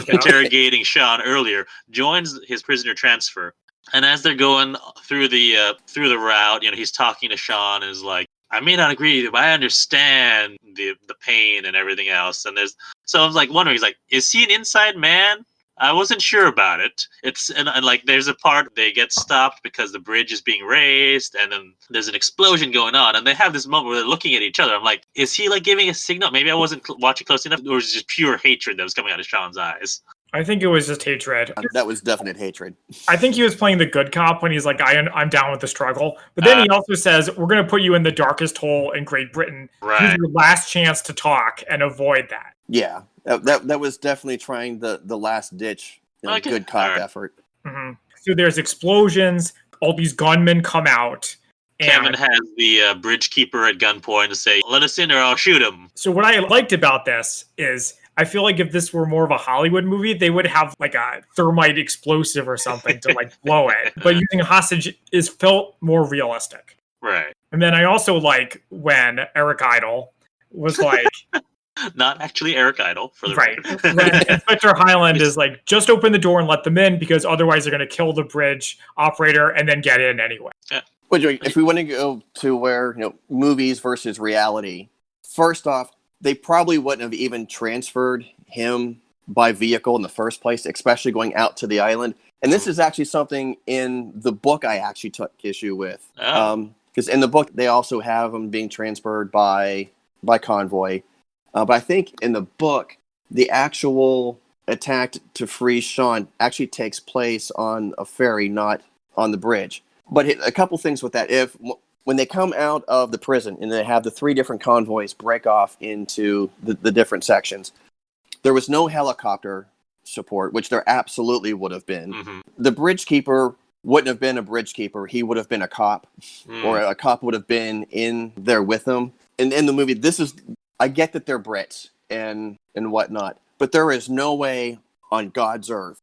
interrogating Sean earlier. Joins his prisoner transfer, and as they're going through the route, he's talking to Sean and is like, "I may not agree, but I understand the pain and everything else." And so I was wondering, he's like, "Is he an inside man?" I wasn't sure about it. And there's a part they get stopped because the bridge is being raised, and then there's an explosion going on, and they have this moment where they're looking at each other. I'm like, is he giving a signal? Maybe I wasn't watching close enough, or was it just pure hatred that was coming out of Sean's eyes? I think it was just hatred. That was definite hatred. I think he was playing the good cop when he's like, I'm down with the struggle. But then he also says, we're going to put you in the darkest hole in Great Britain. Right. Here's your last chance to talk and avoid that. Yeah, that was definitely trying the last ditch good cop effort. Mm-hmm. So there's explosions. All these gunmen come out. Kevin has the bridge keeper at gunpoint to say, "Let us in or I'll shoot him." So what I liked about this is I feel like if this were more of a Hollywood movie, they would have a thermite explosive or something to blow it. But using a hostage felt more realistic. Right. And then I also like when Eric Idle was like... Not actually Eric Idle, for the record. When Inspector Hyland is just open the door and let them in, because otherwise they're going to kill the bridge operator and then get in anyway. Yeah. But if we want to go to where, movies versus reality, first off, they probably wouldn't have even transferred him by vehicle in the first place, especially going out to the island. And this is actually something in the book I actually took issue with. Because in the book, they also have him being transferred by convoy. But I think in the book, the actual attack to free Sean actually takes place on a ferry, not on the bridge. But a couple things with that. When they come out of the prison and they have the 3 different convoys break off into the different sections, there was no helicopter support, which there absolutely would have been. Mm-hmm. The bridge keeper wouldn't have been a bridge keeper. He would have been a cop, or a cop would have been in there with them. And in the movie, I get that they're Brits and whatnot, but there is no way on God's earth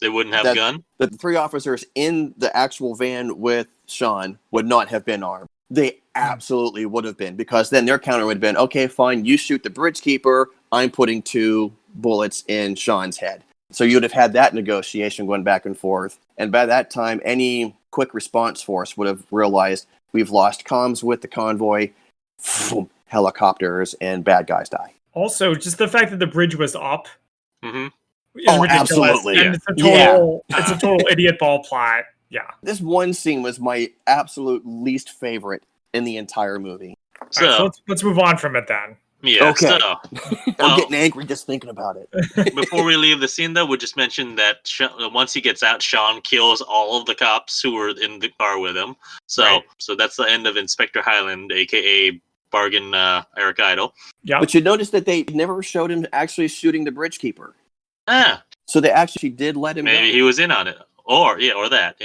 they wouldn't have a gun. The 3 officers in the actual van with Sean would not have been armed. They absolutely would have been, because then their counter would have been, okay, fine, you shoot the bridge keeper, I'm putting 2 bullets in Sean's head. So you would have had that negotiation going back and forth. And by that time, any quick response force would have realized we've lost comms with the convoy. Helicopters and bad guys die. Also, just the fact that the bridge was up. Mm-hmm. Oh, absolutely. And it's a total idiot ball plot. Yeah. This one scene was my absolute least favorite in the entire movie. So let's move on from it then. Yeah. Okay. I'm getting angry just thinking about it. Before we leave the scene, though, we'll just mention that once he gets out, Sean kills all of the cops who were in the car with him. So that's the end of Inspector Hyland, aka Bargain Eric Idle. Yeah. But you notice that they never showed him actually shooting the bridge keeper. So they actually did let him Maybe go. He was in on it. Or that.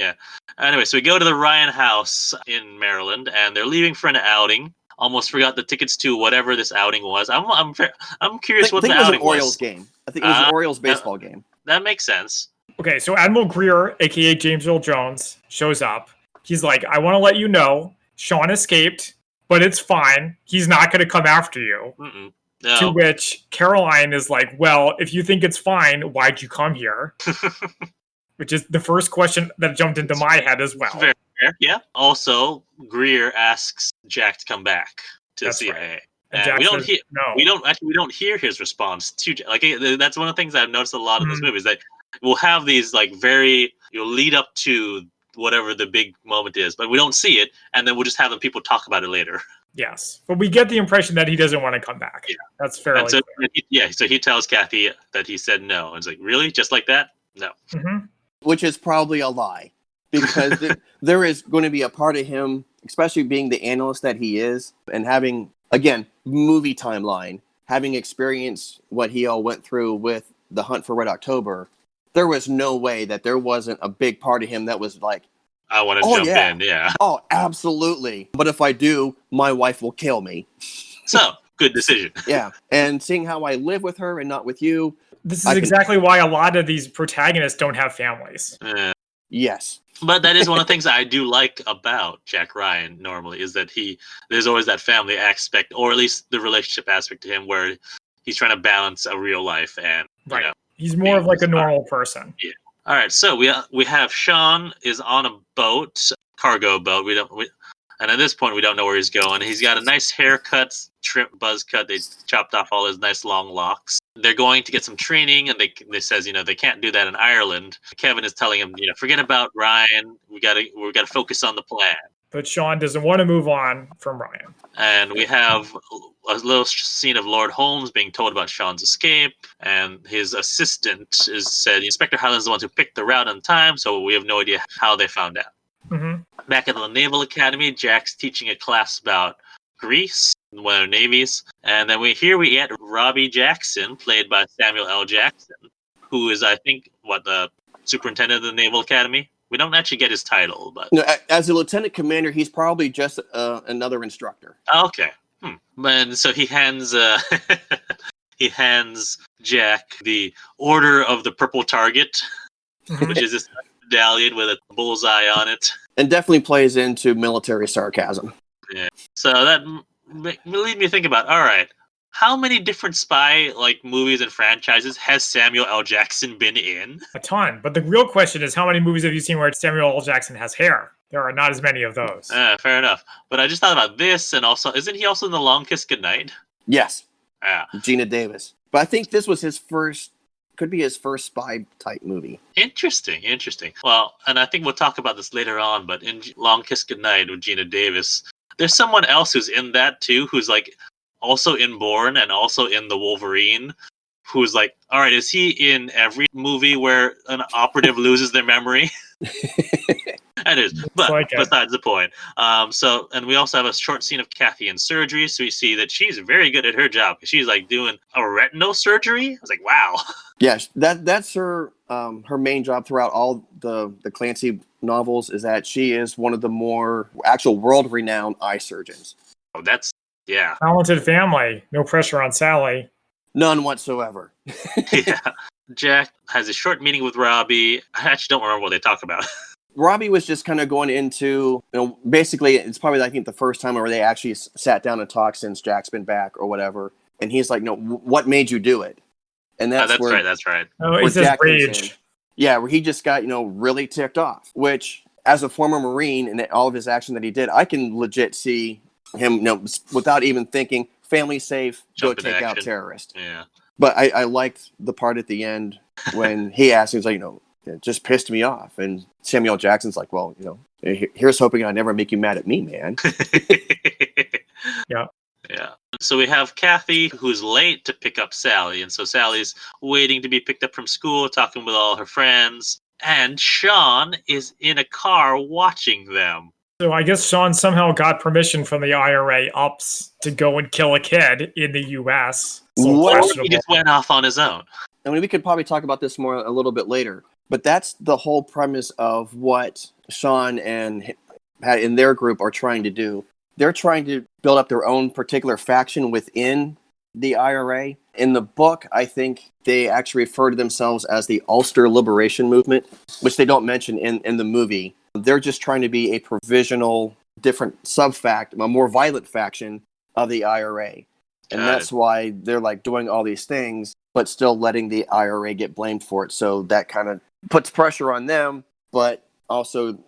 Anyway, so we go to the Ryan house in Maryland, and they're leaving for an outing. Almost forgot the tickets to whatever this outing was. I'm curious what the outing was. I think it was an Orioles game. I think it was an Orioles baseball game. That makes sense. Okay, so Admiral Greer, a.k.a. James Earl Jones, shows up. He's like, I want to let you know Sean escaped, but it's fine. He's not going to come after you. No. To which Caroline is like, well, if you think it's fine, why'd you come here? Which is the first question that jumped into my head as well. Very fair, yeah. Also, Greer asks Jack to come back to the CIA. Right. And we don't hear no. we don't hear his response to like that's one of the things I've noticed a lot in this movie is that we'll have these like very lead up to whatever the big moment is, but we don't see it, and then we'll just have people talk about it later. Yes, but we get the impression that he doesn't want to come back. Yeah, that's fairly clear. So he tells Kathy that he said no, and it's like, really, just like that? No. Which is probably a lie, because there is going to be a part of him, especially being the analyst that he is, and having, again, movie timeline, having experienced what he all went through with the Hunt for Red October, there was no way that there wasn't a big part of him that was like, I want to jump in, yeah. Oh, absolutely. But if I do, my wife will kill me. So, good decision. Yeah. And seeing how I live with her and not with you. This is exactly why a lot of these protagonists don't have families. Yes. But that is one of the things I do like about Jack Ryan normally, is that there's always that family aspect, or at least the relationship aspect to him, where he's trying to balance a real life and, right. He's more of like a normal person. Yeah. All right, so we have Sean is on a boat, cargo boat. And at this point we don't know where he's going. He's got a nice haircut, trim buzz cut. They chopped off all his nice long locks. They're going to get some training, and they says they can't do that in Ireland. Kevin is telling him forget about Ryan. We gotta focus on the plan. But Sean doesn't want to move on from Ryan. And we have a little scene of Lord Holmes being told about Sean's escape, and his assistant said Inspector Highland's the ones who picked the route on time, so we have no idea how they found out. Back at the Naval Academy, Jack's teaching a class about Greece, one of their navies, and then we get Robbie Jackson, played by Samuel L. Jackson, who is, I think, the superintendent of the Naval Academy. We don't actually get his title, but no, as a lieutenant commander, he's probably just another instructor. Okay. And so he hands Jack the Order of the Purple Target, which is this medallion with a bullseye on it, and definitely plays into military sarcasm. Yeah. So that leads me to think about, all right, how many different spy movies and franchises has Samuel L. Jackson been in? A ton. But the real question is, how many movies have you seen where Samuel L. Jackson has hair? There are not as many of those. Fair enough. But I just thought about this, and also, isn't he also in The Long Kiss Goodnight? Yes. Yeah. Gina Davis. But I think this was could be his first spy type movie. Interesting. Well, and I think we'll talk about this later on, but in Long Kiss Goodnight with Gina Davis, there's someone else who's in that too, who's also in Bourne and also in The Wolverine, who's all right, is he in every movie where an operative loses their memory? It is, but besides the point. And we also have a short scene of Kathy in surgery, so we see that she's very good at her job, because she's doing a retinal surgery. I was like, wow. Yes, that's her main job throughout all the Clancy novels, is that she is one of the more actual world-renowned eye surgeons. Oh, that's, yeah. Talented family. No pressure on Sally. None whatsoever. Yeah. Jack has a short meeting with Robbie. I actually don't remember what they talk about. Robbie was just kind of going into, basically, it's probably, I think, the first time where they actually sat down and talked since Jack's been back or whatever. And he's like, no, what made you do it? And that's where, That's right. Oh, it's his rage. Yeah, where he just got, really ticked off, which as a former Marine and all of his action that he did, I can legit see him, without even thinking, family safe, go take out terrorists. Yeah. But I liked the part at the end when he asked, he was like, it just pissed me off. And Samuel Jackson's like, well, here's hoping I never make you mad at me, man. Yeah. Yeah. So we have Kathy, who's late to pick up Sally. And so Sally's waiting to be picked up from school, talking with all her friends. And Sean is in a car watching them. So I guess Sean somehow got permission from the IRA ups to go and kill a kid in the U.S. Or he just went off on his own. I mean, we could probably talk about this more a little bit later. But that's the whole premise of what Sean and Pat in their group are trying to do. They're trying to build up their own particular faction within the IRA. In the book, I think they actually refer to themselves as the Ulster Liberation Movement, which they don't mention in the movie. They're just trying to be a provisional different a more violent faction of the IRA. And that's why they're like doing all these things, but still letting the IRA get blamed for it. So that kind of puts pressure on them, but also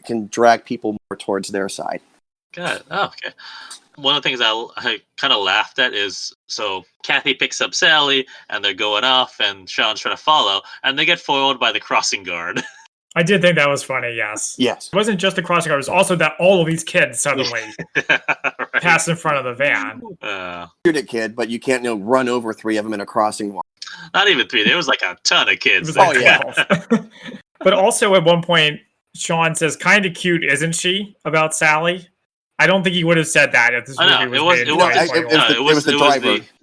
can drag people more towards their side. Got it. Oh, okay. One of the things I kind of laughed at is, so Kathy picks up Sally, and they're going off, and Sean's trying to follow, and they get foiled by the crossing guard. I did think that was funny, yes. Yes. It wasn't just the crossing guard, it was also that all of these kids suddenly pass in front of the van. Shoot a kid, but you can't run over 3 of them in a crossing walk. Not even 3. There was like a ton of kids. It was like 12. But also at one point, Sean says, "Kind of cute, isn't she?" about Sally. I don't think he would have said that if this movie was made. It was the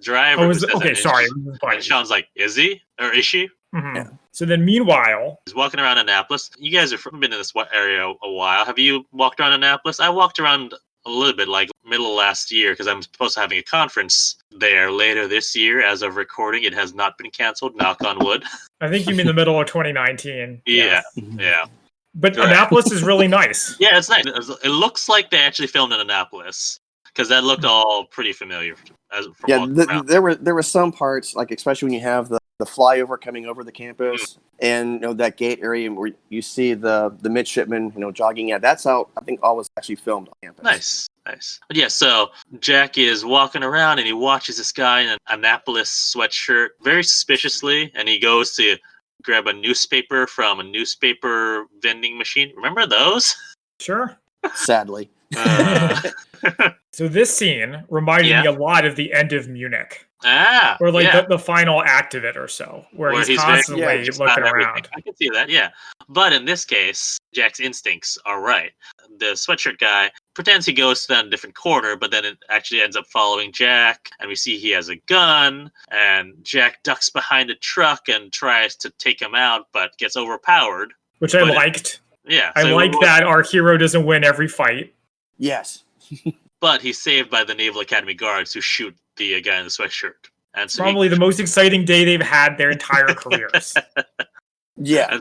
driver. Okay, sorry. And Sean's like, "Is he or is she?" Mm-hmm. Yeah. So then, meanwhile, he's walking around Annapolis. You guys have been in this area a while. Have you walked around Annapolis? I walked around a little bit, like middle of last year, because I'm supposed to having a conference there later this year. As of recording, it has not been canceled. Knock on wood. I think you mean the middle of 2019. Yeah, yeah. But Annapolis is really nice. Yeah, it's nice. It looks like they actually filmed in Annapolis, because that looked all pretty familiar. There were some parts, like especially when you have the flyover coming over the campus, and that gate area where you see the midshipmen, jogging out. That's how I think all was actually filmed on campus. Nice. But yeah, so Jack is walking around and he watches this guy in an Annapolis sweatshirt very suspiciously, and he goes to grab a newspaper from a newspaper vending machine. Remember those? Sure. Sadly. So this scene reminded me a lot of the end of Munich. Or the final act of it or so, where he's constantly looking around. I can see that, yeah. But in this case, Jack's instincts are right. The sweatshirt guy pretends he goes to that different corner, but then it actually ends up following Jack, and we see he has a gun, and Jack ducks behind a truck and tries to take him out, but gets overpowered. Which I liked. Yeah. I like that our hero doesn't win every fight. Yes. But he's saved by the Naval Academy guards who shoot the guy in the sweatshirt. And so probably the most exciting day they've had their entire careers. Yeah.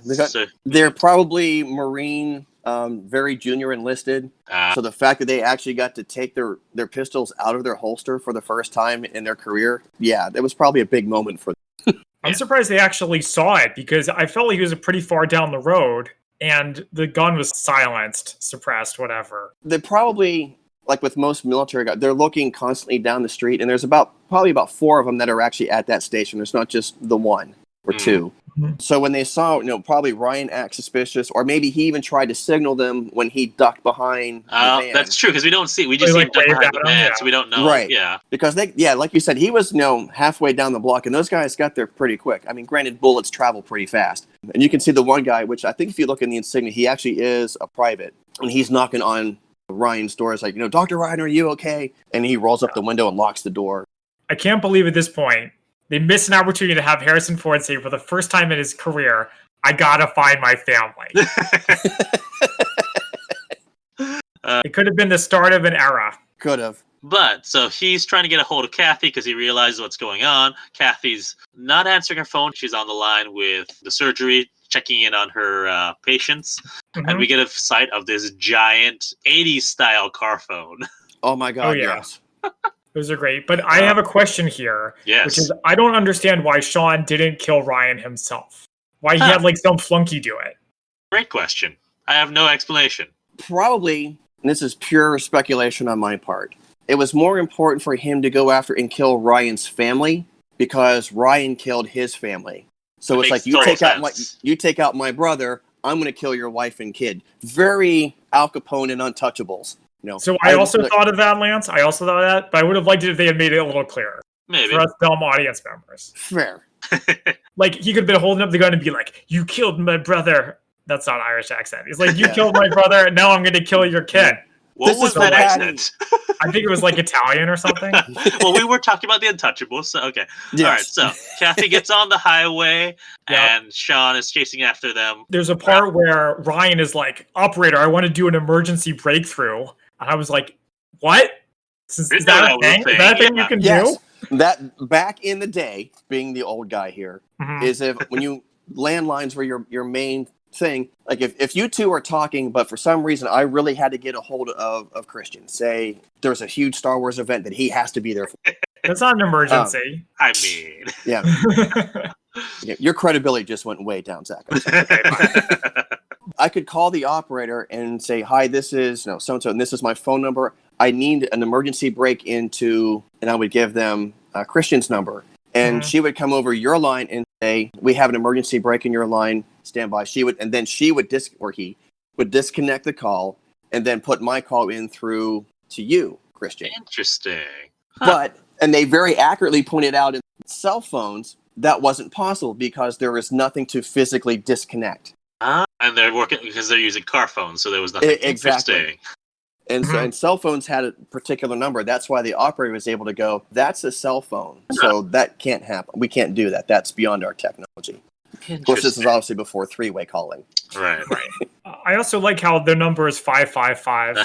They're probably Marine, very junior enlisted. So the fact that they actually got to take their pistols out of their holster for the first time in their career, that was probably a big moment for them. I'm surprised they actually saw it, because I felt like he was pretty far down the road and the gun was silenced, suppressed, whatever. They probably, like with most military guys, they're looking constantly down the street, and there's probably about 4 of them that are actually at that station. There's not just the 1 or 2. Mm-hmm. So when they saw, probably Ryan act suspicious, or maybe he even tried to signal them when he ducked behind the van. That's true, because we just see him duck behind the van, so we don't know. Right. Yeah. Because like you said, he was halfway down the block, and those guys got there pretty quick. I mean, granted, bullets travel pretty fast. And you can see the one guy, which I think if you look in the insignia, he actually is a private, and he's knocking on Ryan's door. It's like, Dr. Ryan, are you okay? And he rolls up the window and locks the door. I can't believe at this point they missed an opportunity to have Harrison Ford say for the first time in his career, "I gotta find my family." It could have been the start of an era. Could have. But, so he's trying to get a hold of Kathy because he realizes what's going on. Kathy's not answering her phone. She's on the line with the surgery, checking in on her patients. Mm-hmm. And we get a sight of this giant 80s style car phone. Oh my God, yes. Those are great. But I have a question here. Yes. Which is, I don't understand why Sean didn't kill Ryan himself. Why he had some flunky do it. Great question. I have no explanation. Probably, and this is pure speculation on my part, it was more important for him to go after and kill Ryan's family because Ryan killed his family. So it's like, you take out my brother, I'm going to kill your wife and kid. Very Al Capone and Untouchables. So I also thought of that, Lance. I also thought of that, but I would have liked it if they had made it a little clearer. Maybe. For us dumb audience members. Fair. He could have been holding up the gun and be like, "You killed my brother." That's not Irish accent. He's like, "You killed my brother, and now I'm going to kill your kid." What was that accent? I think it was Italian or something. Well, we were talking about the Untouchables, so okay. Yes. All right, so Kathy gets on the highway, and Sean is chasing after them. There's a part where Ryan is like, "Operator, I want to do an emergency breakthrough." And I was like, "What? Is that a thing? Is that a thing you can do?" That back in the day, being the old guy here, is if when you landlines were your main thing. Like if you two are talking, but for some reason I really had to get a hold of Christian, say there's a huge Star Wars event that he has to be there for. That's not an emergency. I mean, yeah, your credibility just went way down, Zach. I could call the operator and say, "Hi, this is so-and-so, and this is my phone number. I need an emergency break into," and I would give them Christian's number. And she would come over your line and say, "We have an emergency break in your line. Stand by." He would disconnect the call and then put my call in through to you, Christian. Interesting. Huh. And they very accurately pointed out in cell phones that wasn't possible because there was nothing to physically disconnect. And they're working because they're using car phones, so there was nothing interesting. And so, and cell phones had a particular number. That's why the operator was able to go, "That's a cell phone. So that can't happen. We can't do that. That's beyond our technology." Of course, this is obviously before three-way calling. Right. I also like how the number is 555.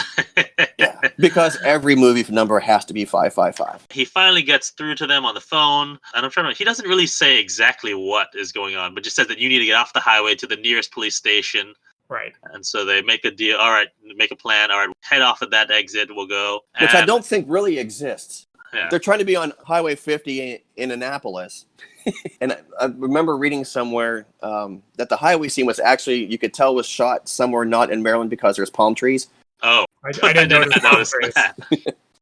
Yeah, because every movie number has to be 555. He finally gets through to them on the phone, and I'm trying to. He doesn't really say exactly what is going on, but just says that you need to get off the highway to the nearest police station. Right. And so they make a deal. All right, make a plan. All right, head off at that exit. We'll go. Which I don't think really exists. Yeah. They're trying to be on Highway 50 in Annapolis. And I remember reading somewhere that the highway scene was actually, you could tell, was shot somewhere not in Maryland because there's palm trees. Oh, I didn't notice that.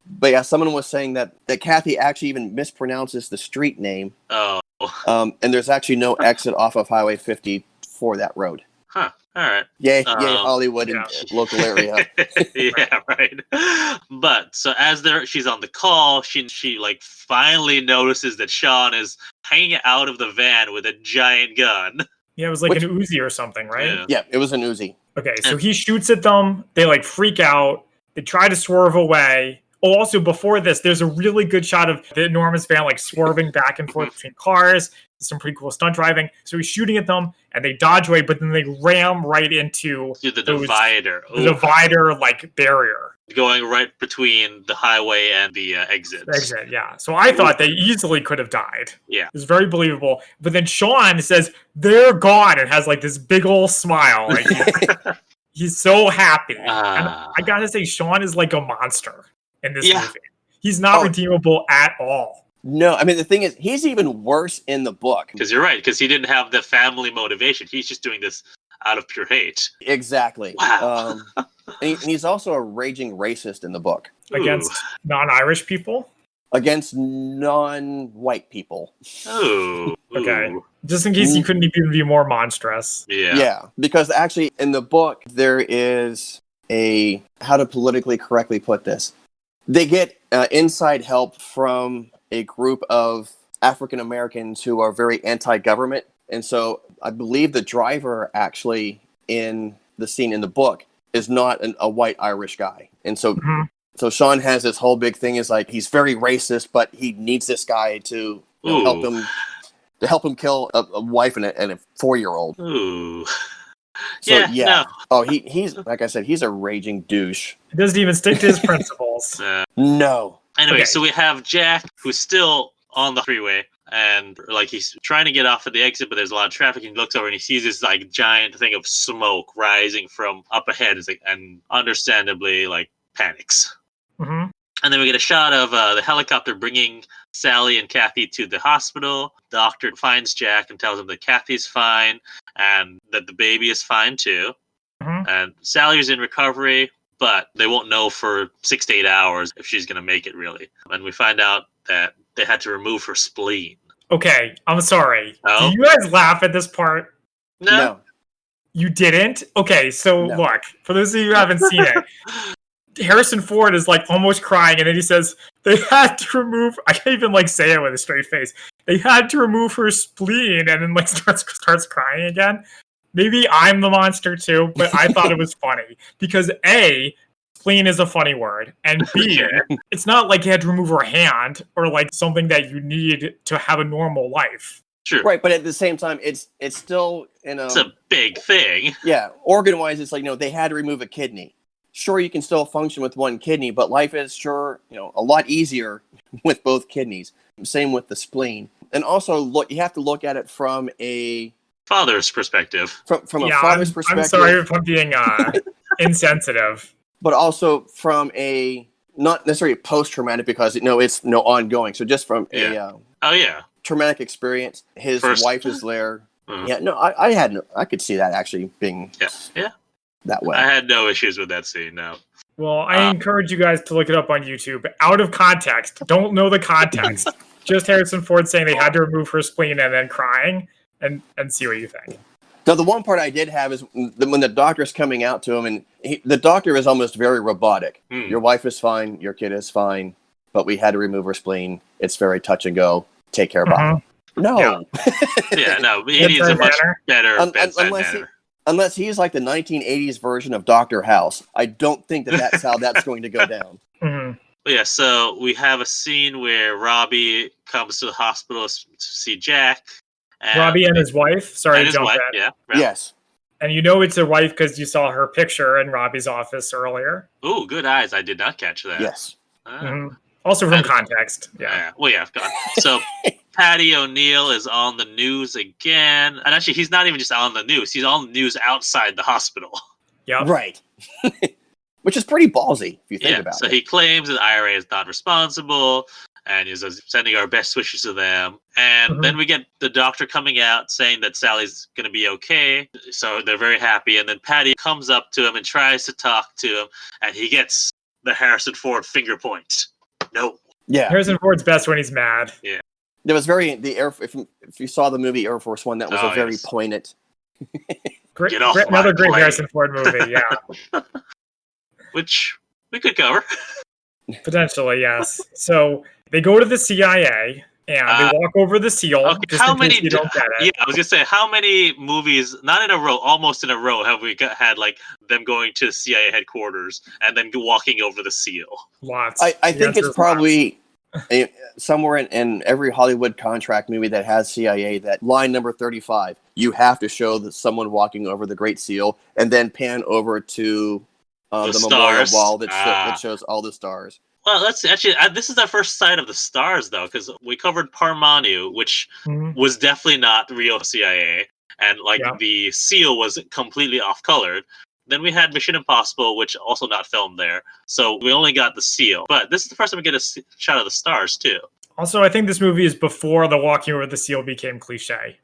But yeah, someone was saying that Kathy actually even mispronounces the street name. Oh. And there's actually no exit off of Highway 50 for that road. Huh. All right. Yay, Hollywood and local area. Yeah, right. But so as she's on the call, she like finally notices that Sean is hanging out of the van with a giant gun. Yeah, it was like an Uzi or something, right? Yeah, it was an Uzi. Okay, so he shoots at them. They like freak out. They try to swerve away. Oh, also before this, there's a really good shot of the enormous van like swerving back and forth between cars. Some pretty cool stunt driving. So he's shooting at them, and they dodge away, but then they ram right into the divider. The divider, like, barrier. Going right between the highway and the exit. Exit, yeah. So I thought they easily could have died. Yeah. It was very believable. But then Sean says, "They're gone," and has, like, this big old smile. Like, he's so happy. And I gotta say, Sean is like a monster in this movie. He's not redeemable at all. No, I mean, the thing is, he's even worse in the book. Because you're right, because he didn't have the family motivation. He's just doing this out of pure hate. Exactly. Wow. And he's also a raging racist in the book. Against non-Irish people? Against non-white people. Oh. Okay. Just in case you couldn't even be more monstrous. Yeah. Yeah, because actually in the book, there is how to politically correctly put this. They get inside help from a group of African Americans who are very anti-government. And so I believe the driver actually in the scene in the book is not a white Irish guy. And so so Sean has this whole big thing is like, he's very racist, but he needs this guy to help him kill a wife and a 4-year-old. Ooh. So, No. Oh, he's, like I said, he's a raging douche. He doesn't even stick to his principles. No. Anyway, so we have Jack, who's still on the freeway, and like he's trying to get off at the exit, but there's a lot of traffic, and he looks over and he sees this like giant thing of smoke rising from up ahead. It's like, and understandably like panics. Mm-hmm. And then we get a shot of the helicopter bringing Sally and Kathy to the hospital. The doctor finds Jack and tells him that Kathy's fine and that the baby is fine too. Mm-hmm. And Sally's in recovery, but they won't know for 6 to 8 hours if she's going to make it, really. And we find out that they had to remove her spleen. Okay, I'm sorry. Oh? Do you guys laugh at this part? No. You didn't? Okay, so look, for those of you who haven't seen it, Harrison Ford is like almost crying, and then he says they had to remove, I can't even like say it with a straight face, they had to remove her spleen, and then like starts crying again. Maybe I'm the monster too, but I thought it was funny because A, spleen is a funny word, and B, it's not like you had to remove her hand or like something that you need to have a normal life. Sure. Right, but at the same time, it's still, it's a big thing. Yeah, organ-wise, it's like, they had to remove a kidney. Sure, you can still function with one kidney, but life is a lot easier with both kidneys. Same with the spleen. And also, you have to look at it from a father's perspective. From a father's perspective. I'm sorry if I'm being insensitive. But also from a, not necessarily post-traumatic, because it's ongoing. So just from a traumatic experience, his wife is there. Mm-hmm. Yeah, no, I could see that actually being that way. I had no issues with that scene, no. Well, I encourage you guys to look it up on YouTube. Out of context. Don't know the context. Just Harrison Ford saying they had to remove her spleen and then crying, and see what you think. Now, the one part I did have is when the doctor's coming out to him, and the doctor is almost very robotic. Your wife is fine, your kid is fine, but we had to remove her spleen. It's very touch and go. Take care, Bob. No. No, he needs a much better bedside manner. Unless he's like the 1980s version of Dr. House. I don't think that's how that's going to go down. Mm-hmm. Yeah, so we have a scene where Robbie comes to the hospital to see Jack. Robbie and his wife. Sorry to jump in. Yeah. Yes. And you know it's a wife because you saw her picture in Robbie's office earlier. Ooh, good eyes. I did not catch that. Yes. Also from context. Yeah. Well, yeah, God. So Patty O'Neill is on the news again. And actually, he's not even just on the news. He's on the news outside the hospital. Yeah. Right. Which is pretty ballsy, if you think about it. So he claims that IRA is not responsible, and he's sending our best wishes to them. And then we get the doctor coming out saying that Sally's going to be okay. So they're very happy. And then Patty comes up to him and tries to talk to him, and he gets the Harrison Ford finger point. No. Yeah. Harrison Ford's best when he's mad. Yeah. There was if you saw the movie Air Force One, that was a very poignant. Another great Harrison Ford movie, yeah. Which we could cover. Potentially, yes. So they go to the CIA and they walk over the seal. Okay, just in case you don't get it. Yeah, I was gonna say, how many movies, not in a row, almost in a row, have we had like them going to CIA headquarters and then walking over the seal? Lots. I think it's probably somewhere in every Hollywood contract movie that has CIA, that line number 35, you have to show that someone walking over the Great Seal, and then pan over to the memorial wall that shows all the stars. Well, that's actually, this is our first sight of the stars, though, because we covered Parmanu, which was definitely not real CIA, and the seal was completely off-colored. Then we had Mission Impossible, which also not filmed there. So we only got the seal. But this is the first time we get a shot of the stars, too. Also, I think this movie is before the walking over the seal became cliche.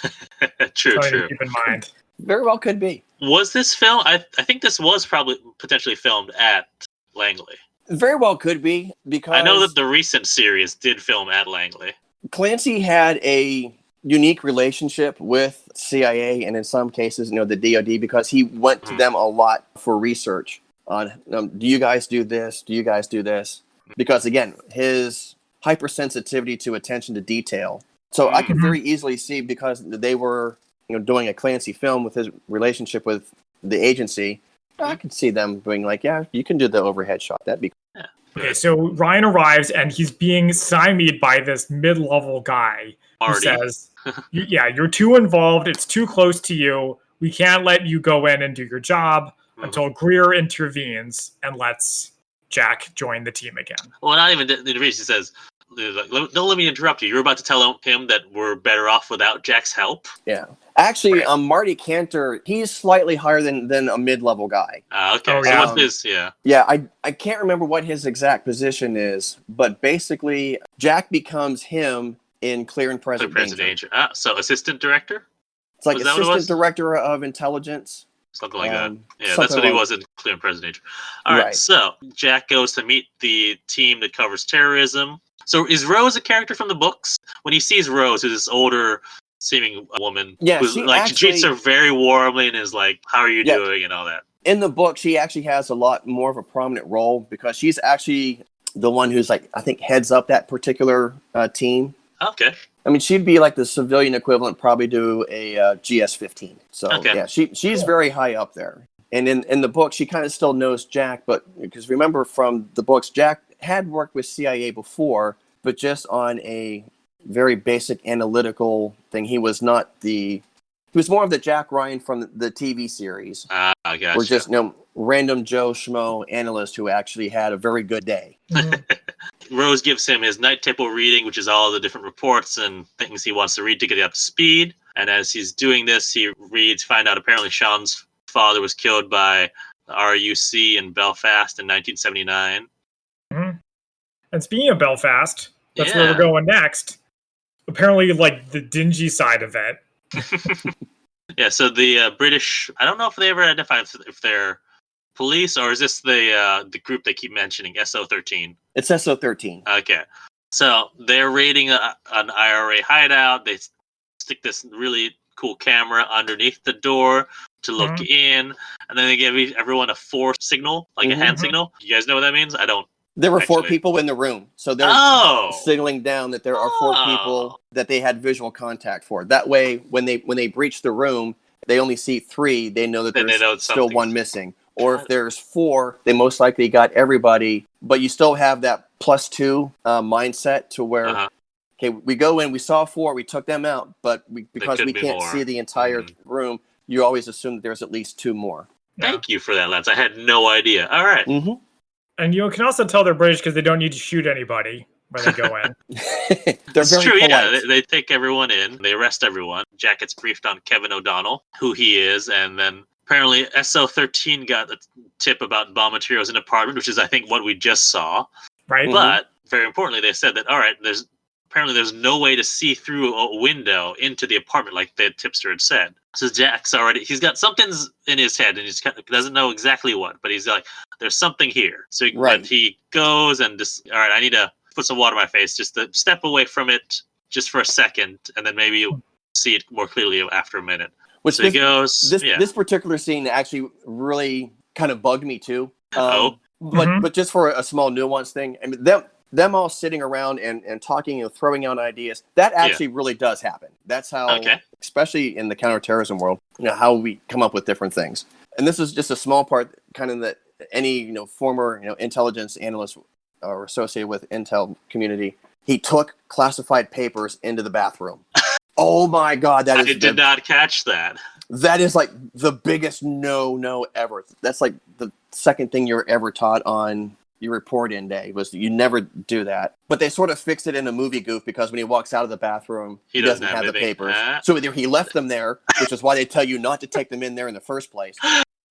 True. Keep in mind. Very well could be. Was this film? I think this was probably potentially filmed at Langley. Very well could be, because I know that the recent series did film at Langley. Clancy had a unique relationship with CIA, and in some cases, the DoD, because he went to them a lot for research on, do you guys do this? Do you guys do this? Because again, his hypersensitivity to attention to detail. So I could very easily see, because they were doing a Clancy film with his relationship with the agency, I could see them being like, yeah, you can do the overhead shot. That'd be cool. Okay, so Ryan arrives and he's being stymied by this mid-level guy who says, you're too involved. It's too close to you. We can't let you go in and do your job until Greer intervenes and lets Jack join the team again. Well, not even the reason. He says, don't let me interrupt you. You're about to tell him that we're better off without Jack's help. Yeah. Actually, Marty Cantor, he's slightly higher than a mid-level guy. Okay. So what's his, Yeah, I can't remember what his exact position is, but basically, Jack becomes him in Clear and Present Danger. So assistant director? It's like assistant director of intelligence. Something like that. Yeah, that's what he was in Clear and Present Danger. All right, so Jack goes to meet the team that covers terrorism. So is Rose a character from the books? When he sees Rose, who's this older seeming woman, who's treats her very warmly and is like, how are you doing, and all that. In the book, she actually has a lot more of a prominent role, because she's actually the one who's I think heads up that particular team. Okay. I mean, she'd be like the civilian equivalent probably to a GS-15. So yeah, she's very high up there. And in the book, she kind of still knows Jack, but because remember from the books, Jack had worked with CIA before, but just on a very basic analytical thing. He was more of the Jack Ryan from the TV series. Gotcha. Or just random Joe Schmo analyst who actually had a very good day. Rose gives him his night table reading, which is all the different reports and things he wants to read to get up to speed. And as he's doing this, he find out apparently Sean's father was killed by the RUC in Belfast in 1979. Mm-hmm. And speaking of Belfast, that's where we're going next. Apparently, like, the dingy side of it. Yeah, so the British, I don't know if they ever identify if they're police, or is this the group they keep mentioning, SO13? It's SO13. Okay. So they're raiding an IRA hideout. They stick this really cool camera underneath the door to look in, and then they give everyone a 4 signal, like a hand signal. You guys know what that means? I don't. There were 4 people in the room, so they're signaling down that there are 4 people that they had visual contact for. That way, when they breach the room, they only see 3. They know that there's still 1 missing. Or if there's 4, they most likely got everybody. But you still have that +2 mindset to where, okay, we go in, we saw 4, we took them out, but because we can't see the entire room, you always assume that there's at least 2 more. Thank you for that, Lance. I had no idea. All right. Mm-hmm. And you can also tell they're British because they don't need to shoot anybody when they go in. They're very polite. Yeah. They take everyone in. They arrest everyone. Jack gets briefed on Kevin O'Donnell, who he is, and then apparently SO13 got a tip about bomb materials in an apartment, which is, I think, what we just saw. Right. But, very importantly, they said that, all right, there's no way to see through a window into the apartment like the tipster had said. So Jack's he's got something's in his head, and he doesn't know exactly what, but he's like, there's something here. So he goes and just, all right, I need to put some water on my face, just to step away from it just for a second, and then maybe you'll see it more clearly after a minute. Which so he goes. This particular scene actually really kind of bugged me too. But just for a small nuance thing, I mean, them all sitting around and talking and throwing out ideas, that actually really does happen. That's how, especially in the counterterrorism world, how we come up with different things. And this is just a small part, kind of that any former intelligence analyst or associated with intel community, he took classified papers into the bathroom. Oh my God, I did not catch that. That is like the biggest no ever. That's like the second thing you're ever taught on your report-in day, was you never do that. But they sort of fixed it in a movie goof, because when he walks out of the bathroom, he doesn't have the papers. So either he left them there, which is why they tell you not to take them in there in the first place,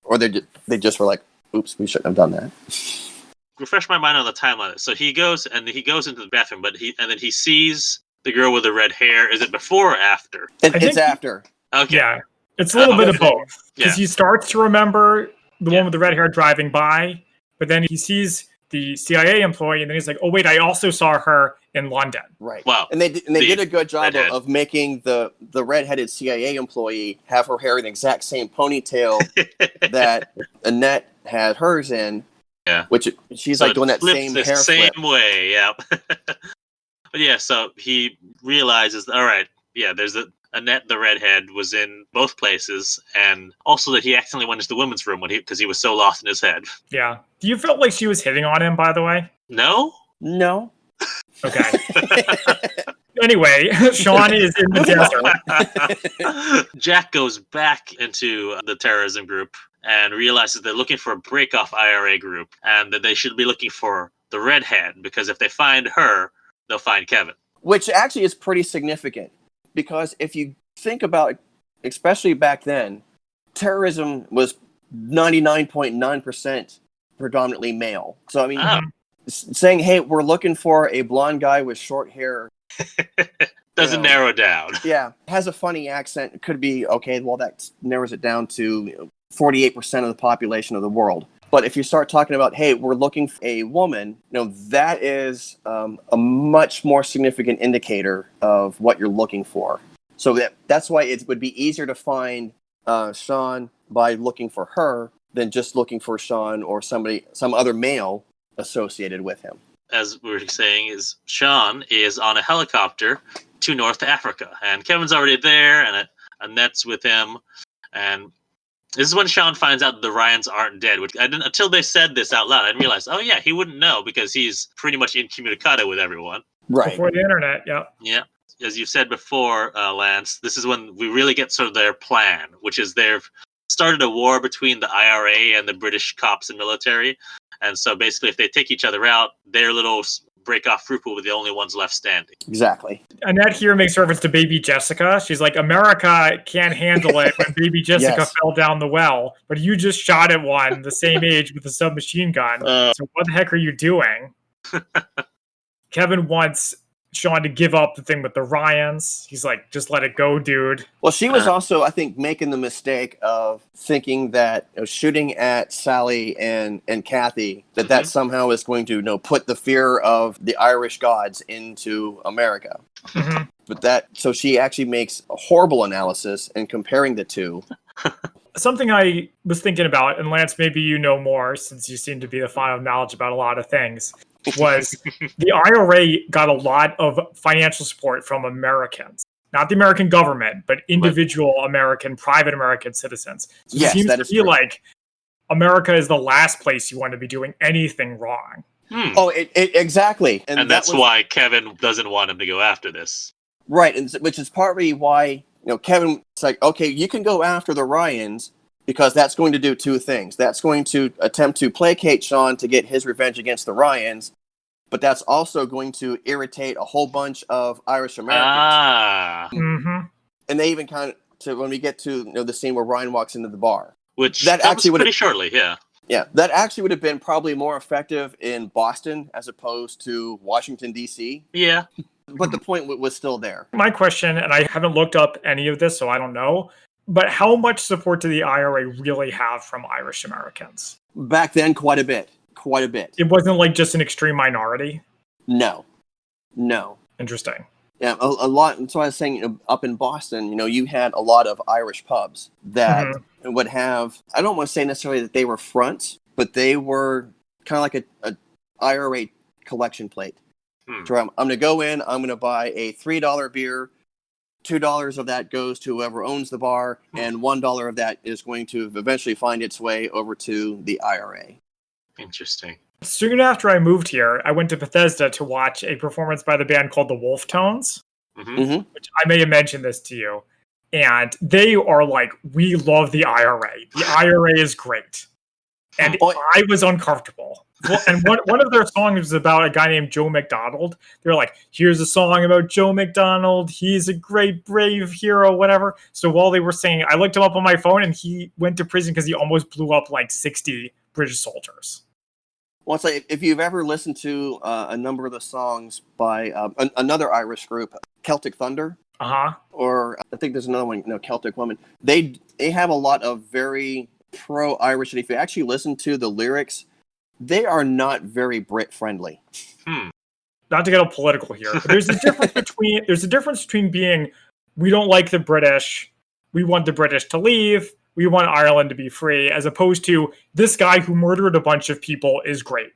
or they just were like, oops, we shouldn't have done that. Refresh my mind on the timeline. So he goes into the bathroom, but then he sees the girl with the red hair. Is it before or after? It's after. Okay. Yeah, it's a little bit of both. Because he starts to remember the one with the red hair driving by, but then he sees the CIA employee, and then he's like, oh wait, I also saw her in London. Right. Wow. And they did a good job of making the redheaded CIA employee have her hair in the exact same ponytail that Annette had hers in. Yeah. Which she's like doing that same hair flip. Same way, yeah. But yeah, so he realizes, all right, there's Annette, the redhead, was in both places, and also that he accidentally went into the women's room because he was so lost in his head. Yeah. Do you feel like she was hitting on him, by the way? No. Okay. Anyway, Sean is in the desert. Jack goes back into the terrorism group and realizes they're looking for a break-off IRA group, and that they should be looking for the redhead, because if they find her, they'll find Kevin. Which actually is pretty significant, because if you think about, especially back then, terrorism was 99.9% predominantly male. So, I mean, saying, hey, we're looking for a blonde guy with short hair. Doesn't narrow down. Yeah. Has a funny accent. It could be, okay, well, that narrows it down to 48% of the population of the world. But if you start talking about, hey, we're looking for a woman, that is a much more significant indicator of what you're looking for. So that's why it would be easier to find Sean by looking for her than just looking for Sean or some other male associated with him. As we were saying, is Sean is on a helicopter to North Africa, and Kevin's already there, and Annette's with him, and this is when Sean finds out the Ryans aren't dead, which until they said this out loud, I didn't realize, oh yeah, he wouldn't know, because he's pretty much incommunicado with everyone. Right. Before the internet, yeah. Yeah. As you said before, Lance, this is when we really get sort of their plan, which is they've started a war between the IRA and the British cops and military. And so basically, if they take each other out, their little break off Fruitful with the only ones left standing. Exactly. Annette here makes reference to baby Jessica. She's like, America can't handle it when baby Jessica Yes. fell down the well, but you just shot at one the same age with a submachine gun. So what the heck are you doing? Kevin wants Sean to give up the thing with the Ryans. He's like, just let it go, dude. Well, she was also, I think, making the mistake of thinking that shooting at Sally and Kathy, that somehow is going to put the fear of the Irish gods into America. Mm-hmm. But so she actually makes a horrible analysis and comparing the two. Something I was thinking about, and Lance, maybe you know more since you seem to be the font of knowledge about a lot of things, was the IRA got a lot of financial support from Americans. Not the American government, but individual private American citizens. So yes, it seems that to is be true. like America is the last place you want to be doing anything wrong. Oh, exactly. And that's why Kevin doesn't want him to go after this. Right, and which is partly why Kevin, it's like, okay, you can go after the Ryans because that's going to do two things. That's going to attempt to placate Sean to get his revenge against the Ryans, but that's also going to irritate a whole bunch of Irish Americans. Mm-hmm. And they even when we get to the scene where Ryan walks into the bar, which that actually was pretty shortly, yeah, that actually would have been probably more effective in Boston as opposed to Washington D.C. Yeah. But the point was still there. My question, and I haven't looked up any of this, so I don't know, but how much support did the IRA really have from Irish Americans? Back then, quite a bit. Quite a bit. It wasn't like just an extreme minority? No. Interesting. Yeah, a lot. And so I was saying, up in Boston, you had a lot of Irish pubs that would have, I don't want to say necessarily that they were fronts, but they were kind of like a IRA collection plate. So I'm going to go in, I'm going to buy a $3 beer, $2 of that goes to whoever owns the bar, and $1 of that is going to eventually find its way over to the IRA. Interesting. Soon after I moved here, I went to Bethesda to watch a performance by the band called the Wolf Tones, which I may have mentioned this to you. And they are like, we love the IRA. The IRA is great. And I was uncomfortable. Well, and one of their songs was about a guy named Joe McDonald. They're like, here's a song about Joe McDonald. He's a great, brave hero, whatever. So while they were singing, I looked him up on my phone, and he went to prison because he almost blew up like 60 British soldiers. Well, it's like if you've ever listened to a number of the songs by another Irish group, Celtic Thunder, or I think there's another one, Celtic Woman. They have a lot of very pro-Irish, and if you actually listen to the lyrics, they are not very Brit friendly. Not to get all political here, but there's a difference between being, we don't like the British, we want the British to leave, we want Ireland to be free, as opposed to this guy who murdered a bunch of people is great.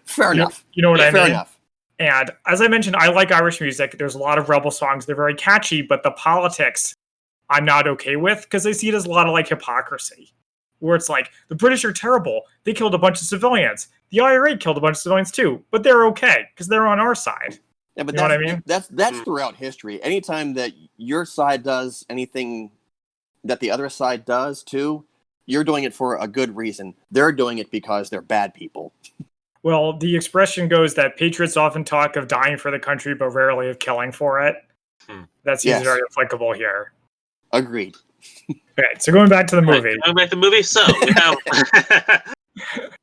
Fair enough. You know what I mean? Fair enough. And as I mentioned, I like Irish music. There's a lot of rebel songs. They're very catchy, but the politics I'm not okay with because I see it as a lot of like hypocrisy. Where it's like, the British are terrible. They killed a bunch of civilians. The IRA killed a bunch of civilians too, but they're okay because they're on our side. Yeah, but you know what I mean? That's throughout history. Anytime that your side does anything that the other side does too, you're doing it for a good reason. They're doing it because they're bad people. Well, the expression goes that patriots often talk of dying for the country, but rarely of killing for it. That seems very applicable here. Agreed. Okay, so going back to the movie. Going back to the movie, so we have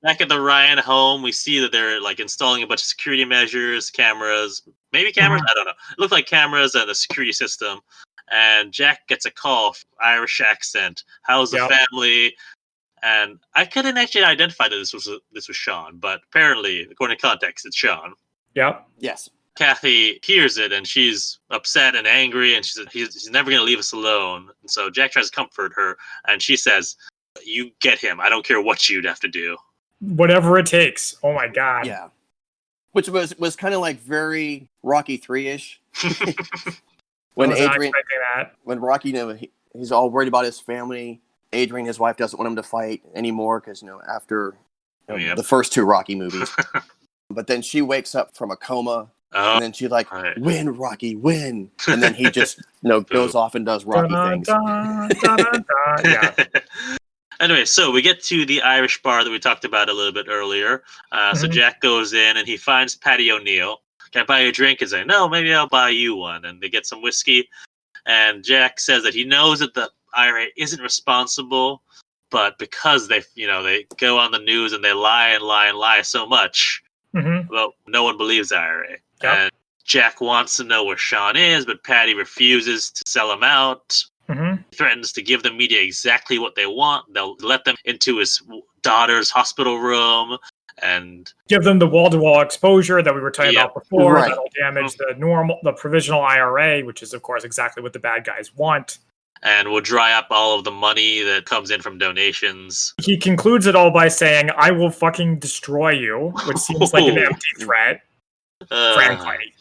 back at the Ryan home, we see that they're like installing a bunch of security measures, cameras, maybe cameras, I don't know. It looked like cameras and the security system. And Jack gets a call, Irish accent. How's the family? And I couldn't actually identify that this was Sean, but apparently, according to context, it's Sean. Yep. Yes. Kathy hears it, and she's upset and angry, and she says, he's never going to leave us alone. And so Jack tries to comfort her, and she says, you get him. I don't care what you'd have to do. Whatever it takes. Oh, my God. Yeah. Which was kind of like very Rocky 3-ish. When Rocky, he's all worried about his family. Adrian, his wife, doesn't want him to fight anymore because, after the first two Rocky movies. But then she wakes up from a coma. And then she's like, win, Rocky, win. And then he just, goes off and does Rocky things. Yeah. Anyway, so we get to the Irish bar that we talked about a little bit earlier. So Jack goes in and he finds Patty O'Neill. Can I buy you a drink? He's like, no, maybe I'll buy you one. And they get some whiskey. And Jack says that he knows that the IRA isn't responsible, but because they go on the news and they lie and lie and lie so much, well, no one believes the IRA. Yep. And Jack wants to know where Sean is, but Patty refuses to sell him out. Threatens to give the media exactly what they want. They'll let them into his daughter's hospital room and give them the wall-to-wall exposure that we were talking about before. Right. That'll damage the provisional IRA, which is, of course, exactly what the bad guys want. And will dry up all of the money that comes in from donations. He concludes it all by saying, I will fucking destroy you, which seems like an empty threat, frankly.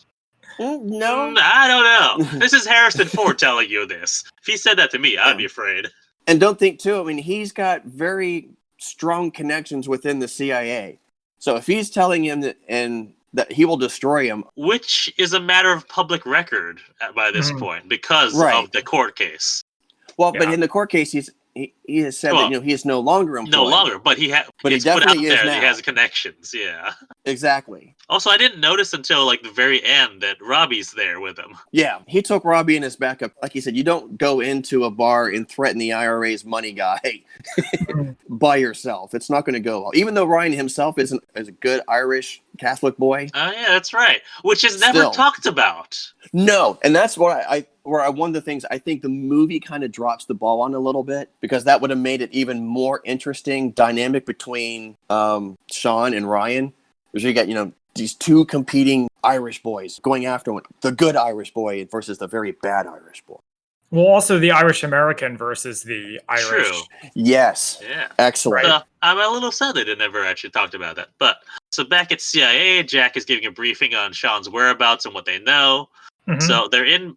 No. I don't know. This is Harrison Ford telling you this. If he said that to me, I'd be afraid. And don't think, too, I mean, he's got very strong connections within the CIA. So if he's telling him that he will destroy him. Which is a matter of public record by this point because of the court case. Well, but in the court case, he has said that he is no longer employed. No longer, but he definitely is now. He has connections, Exactly. Also, I didn't notice until like the very end that Robbie's there with him. Yeah, he took Robbie in his backup. Like he said, you don't go into a bar and threaten the IRA's money guy by yourself. It's not going to go well. Even though Ryan himself is a good Irish Catholic boy. Oh yeah, that's right. Which is never talked about. No, and that's what one of the things I think the movie kind of drops the ball on a little bit, because that would have made it even more interesting dynamic between Sean and Ryan. Because you get, these two competing Irish boys going after one, the good Irish boy versus the very bad Irish boy. Well, also the Irish American versus the Irish. True. Yes. Yeah. Excellent. So, I'm a little sad they never actually talked about that. But so back at CIA, Jack is giving a briefing on Sean's whereabouts and what they know. So they're in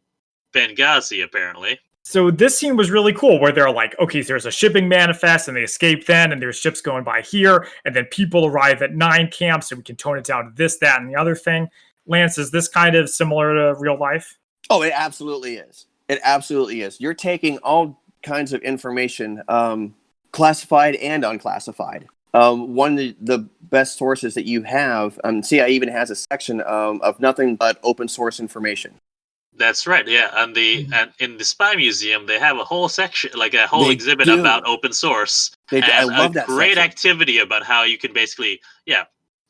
Benghazi, apparently. So this scene was really cool, where they're like, okay, there's a shipping manifest, and they escape then, and there's ships going by here, and then people arrive at 9 camps, so we can tone it down to this, that, and the other thing. Lance, is this kind of similar to real life? Oh, it absolutely is. It absolutely is. You're taking all kinds of information, classified and unclassified. One of the best sources that you have, CIA even has a section of nothing but open source information. That's right, yeah. And in the Spy Museum, they have a whole section, like a whole exhibit about open source. They do. I love that great section. Activity about how you can basically,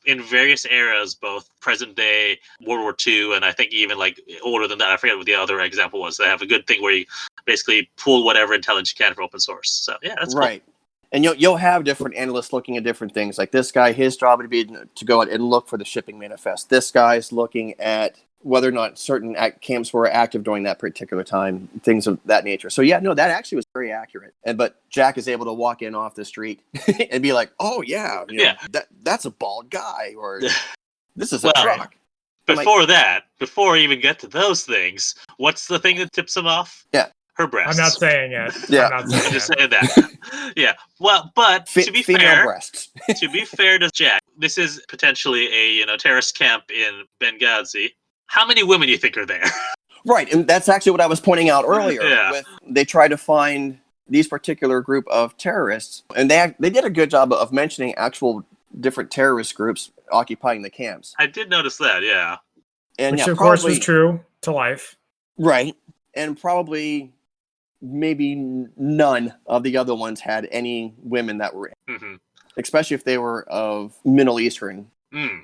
in various eras, both present day, World War II, and I think even like older than that. I forget what the other example was. They have a good thing where you basically pull whatever intelligence you can for open source. So yeah, that's right. Cool. And you'll have different analysts looking at different things. Like this guy, his job would be to go out and look for the shipping manifest. This guy's looking at whether or not certain camps were active during that particular time, things of that nature. So yeah, no, that actually was very accurate. But Jack is able to walk in off the street and be like, "Oh yeah, that's a bald guy," or "This is a truck." Before we even get to those things, what's the thing that tips him off? Yeah. Her breasts. I'm not saying it. Yeah. I'm just saying that. Yeah. Well, but to be fair, breasts. To be fair to Jack, this is potentially a terrorist camp in Benghazi. How many women do you think are there? Right, and that's actually what I was pointing out earlier. Yeah. They try to find these particular group of terrorists, and they did a good job of mentioning actual different terrorist groups occupying the camps. I did notice that, yeah. And which of course was true to life. Right, and probably maybe none of the other ones had any women that were in, especially if they were of Middle Eastern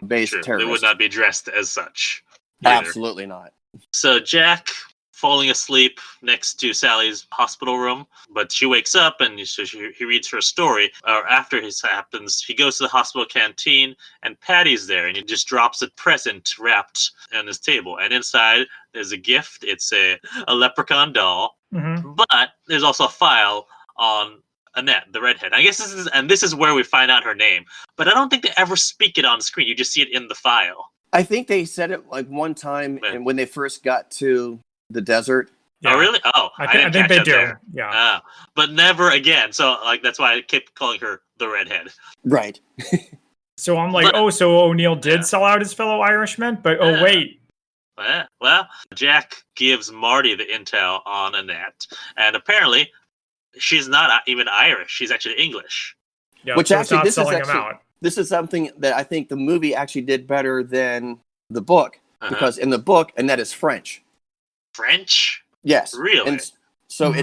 based terrorists. They would not be dressed as such. Either. Absolutely not. So Jack falling asleep next to Sally's hospital room, but she wakes up and he reads her story. Or after this happens, he goes to the hospital canteen and Patty's there, and he just drops a present wrapped on his table. And inside there's a gift. It's a leprechaun doll, but there's also a file on Annette, the redhead. I guess this is where we find out her name, but I don't think they ever speak it on screen. You just see it in the file. I think they said it like one time when they first got to the desert. Yeah. Oh, really? Oh, I think they do. There. Yeah. But never again. So that's why I kept calling her the redhead. Right. So I'm like, so O'Neill did sell out his fellow Irishmen? But wait. Well, Jack gives Marty the intel on Annette. And apparently, she's not even Irish. She's actually English. Yeah, Which so actually, it's not selling him out. this is something that I think the movie actually did better than the book, because in the book, Annette is French. French? Yes. Really? And so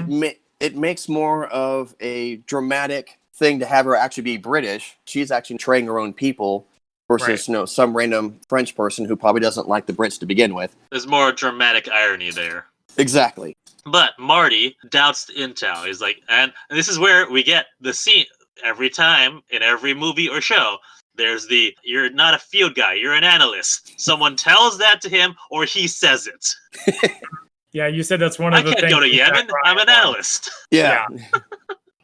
it makes more of a dramatic thing to have her actually be British. She's actually portraying her own people versus some random French person who probably doesn't like the Brits to begin with. There's more dramatic irony there. Exactly. But Marty doubts the intel. He's like, and this is where we get the scene every time in every movie or show. There's you're not a field guy, you're an analyst. Someone tells that to him or he says it. Yeah, you said that's one of the things. I can't go to Yemen. I'm an analyst. Yeah.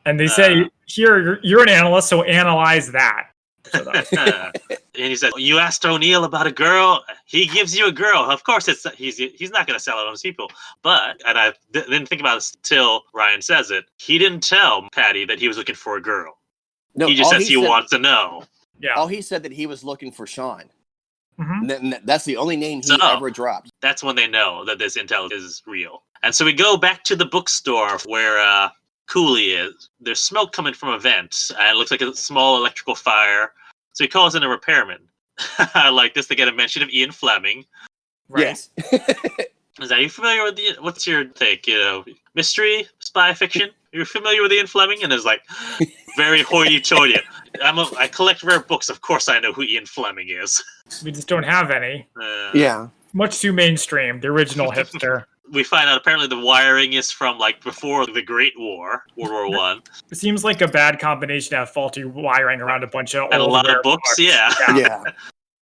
And they say, here, you're an analyst, so analyze that. And he said, you asked O'Neill about a girl. He gives you a girl. Of course, he's not going to sell it on his people. But, and I didn't think about this till Ryan says it, he didn't tell Patty that he was looking for a girl. No, he just says he wants to know. Yeah. All he said that he was looking for Sean. Mm-hmm. And that's the only name he ever dropped. That's when they know that this intel is real. And so we go back to the bookstore where Cooley is. There's smoke coming from a vent, and it looks like a small electrical fire. So he calls in a repairman. I like this. They get a mention of Ian Fleming. Right? Yes. Are you familiar with what's your take? Mystery, spy fiction? You're familiar with Ian Fleming? And it's like, very hoity-toity. I collect rare books. Of course I know who Ian Fleming is. We just don't have any. Yeah. Much too mainstream, the original hipster. We find out apparently the wiring is from before the Great War, World War One. It seems like a bad combination to have faulty wiring around a bunch of and a lot of books. Yeah.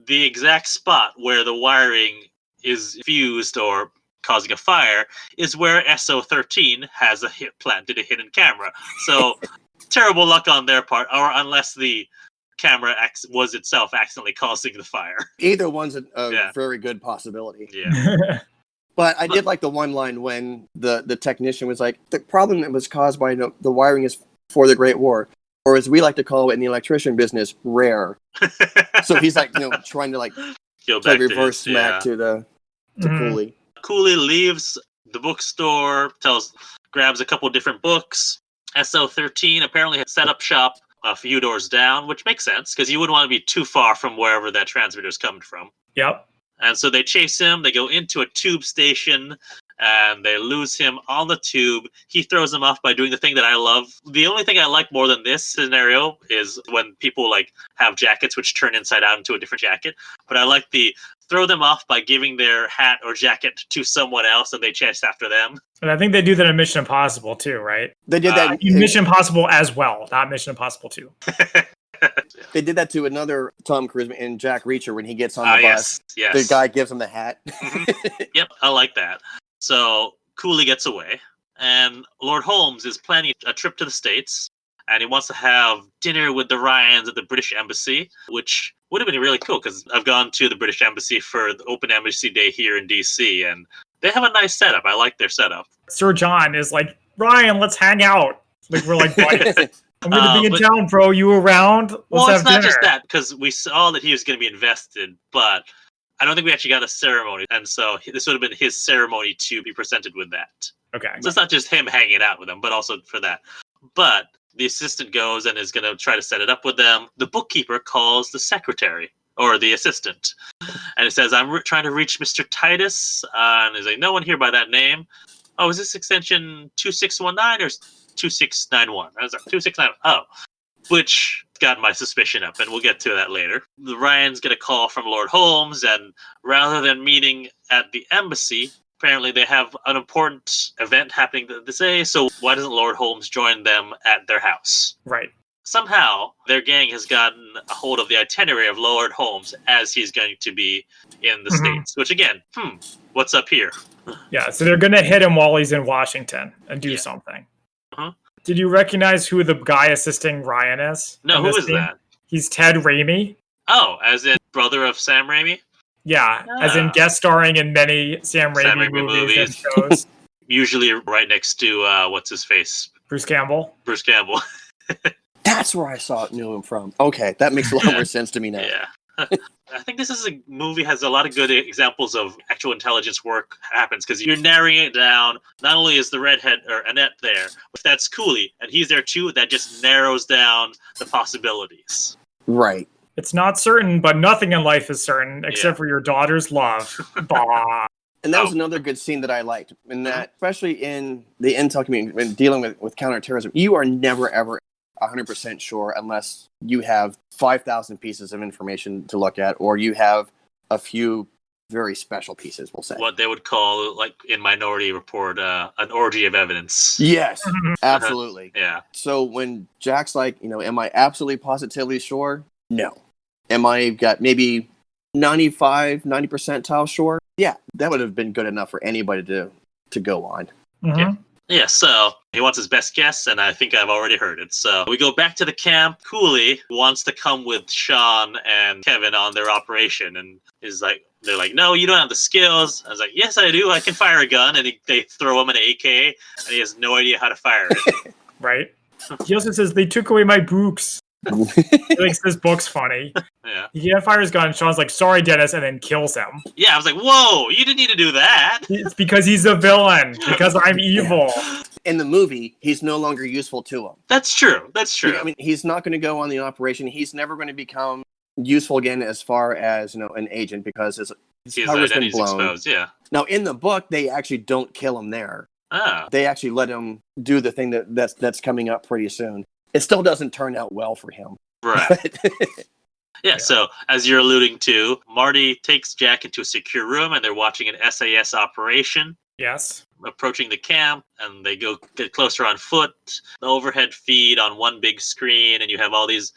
The exact spot where the wiring is fused or causing a fire is where SO-13 has planted a hidden camera. So terrible luck on their part, or unless the camera was itself accidentally causing the fire. Either one's a very good possibility. Yeah. But I did like the one line when the technician was like, the problem that was caused by the wiring is for the Great War, or as we like to call it in the electrician business, rare. So he's like, trying to reverse smack to Cooley. Cooley leaves the bookstore, grabs a couple different books. SO-13 apparently had set up shop a few doors down, which makes sense because you wouldn't want to be too far from wherever that transmitter's coming from. Yep. And so they chase him. They go into a tube station, and they lose him on the tube. He throws them off by doing the thing that I love. The only thing I like more than this scenario is when people have jackets which turn inside out into a different jacket. But I like the throw them off by giving their hat or jacket to someone else, and they chase after them. And I think they do that in Mission Impossible too, right? They did that in Mission Impossible as well, not Mission Impossible 2. They did that to another Tom Cruise in Jack Reacher when he gets on the bus. Yes. The guy gives him the hat. Yep, I like that. So Cooley gets away, and Lord Holmes is planning a trip to the States, and he wants to have dinner with the Ryans at the British Embassy, which would have been really cool because I've gone to the British Embassy for the Open Embassy Day here in DC, and they have a nice setup. I like their setup. Sir John is like, Ryan, let's hang out. We're like, buddies. I'm going to be in town, bro. You around? Well, it's not just that, because we saw that he was going to be invested, but I don't think we actually got a ceremony. And so this would have been his ceremony to be presented with that. Okay. So it's not just him hanging out with them, but also for that. But the assistant goes and is going to try to set it up with them. The bookkeeper calls the secretary or the assistant. And it says, I'm trying to reach Mr. Titus. And he's like, no one here by that name. Oh, is this extension 2619 or 2691? I was like, 2691. Oh, which got my suspicion up, and we'll get to that later. The Ryan's get a call from Lord Holmes, and rather than meeting at the embassy, apparently they have an important event happening this day, so why doesn't Lord Holmes join them at their house? Right. Somehow, their gang has gotten a hold of the itinerary of Lord Holmes as he's going to be in the States, which again, what's up here? Yeah, so they're going to hit him while he's in Washington and do something. Uh-huh. Did you recognize who the guy assisting Ryan is? No, who is that? He's Ted Raimi. Oh, as in brother of Sam Raimi? Yeah, as in guest starring in many Sam Raimi movies and shows. Usually right next to, what's his face? Bruce Campbell. Bruce Campbell. That's where I knew him from. Okay, that makes a lot more sense to me now. Yeah. I think this is a movie has a lot of good examples of actual intelligence work happens because you're narrowing it down. Not only is the redhead or Annette there, but that's Cooley, and he's there too. That just narrows down the possibilities. Right. It's not certain, but nothing in life is certain except for your daughter's love. Bah. And that was another good scene that I liked. In that, especially in the intel community, when dealing with counterterrorism, you are never, ever 100% sure unless you have 5,000 pieces of information to look at, or you have a few very special pieces, we'll say. What they would call, like in Minority Report, an orgy of evidence. Yes, absolutely. Yeah. So when Jack's like, am I absolutely positively sure? No. Am I got maybe 90% sure? Yeah, that would have been good enough for anybody to go on. Mm-hmm. Yeah, so he wants his best guess, and I think I've already heard it. So we go back to the camp. Cooley wants to come with Sean and Kevin on their operation, and they're like, no, you don't have the skills. I was like, yes, I do. I can fire a gun, and they throw him an AK, and he has no idea how to fire it. Right. He also says they took away my books. He thinks this book's funny. Yeah. He can't fire his gun. Sean's like, sorry, Dennis, and then kills him. Yeah, I was like, whoa, you didn't need to do that. It's because he's a villain. Because I'm evil. In the movie, he's no longer useful to him. That's true. That's true. I mean, he's not going to go on the operation. He's never going to become useful again as far as an agent because his cover's been blown. Exposed, yeah. Now, in the book, they actually don't kill him there. Oh. They actually let him do the thing that's coming up pretty soon. It still doesn't turn out well for him. Right. Yeah, so as you're alluding to, Marty takes Jack into a secure room and they're watching an SAS operation. Yes. Approaching the camp, and they get closer on foot. The overhead feed on one big screen, and you have all these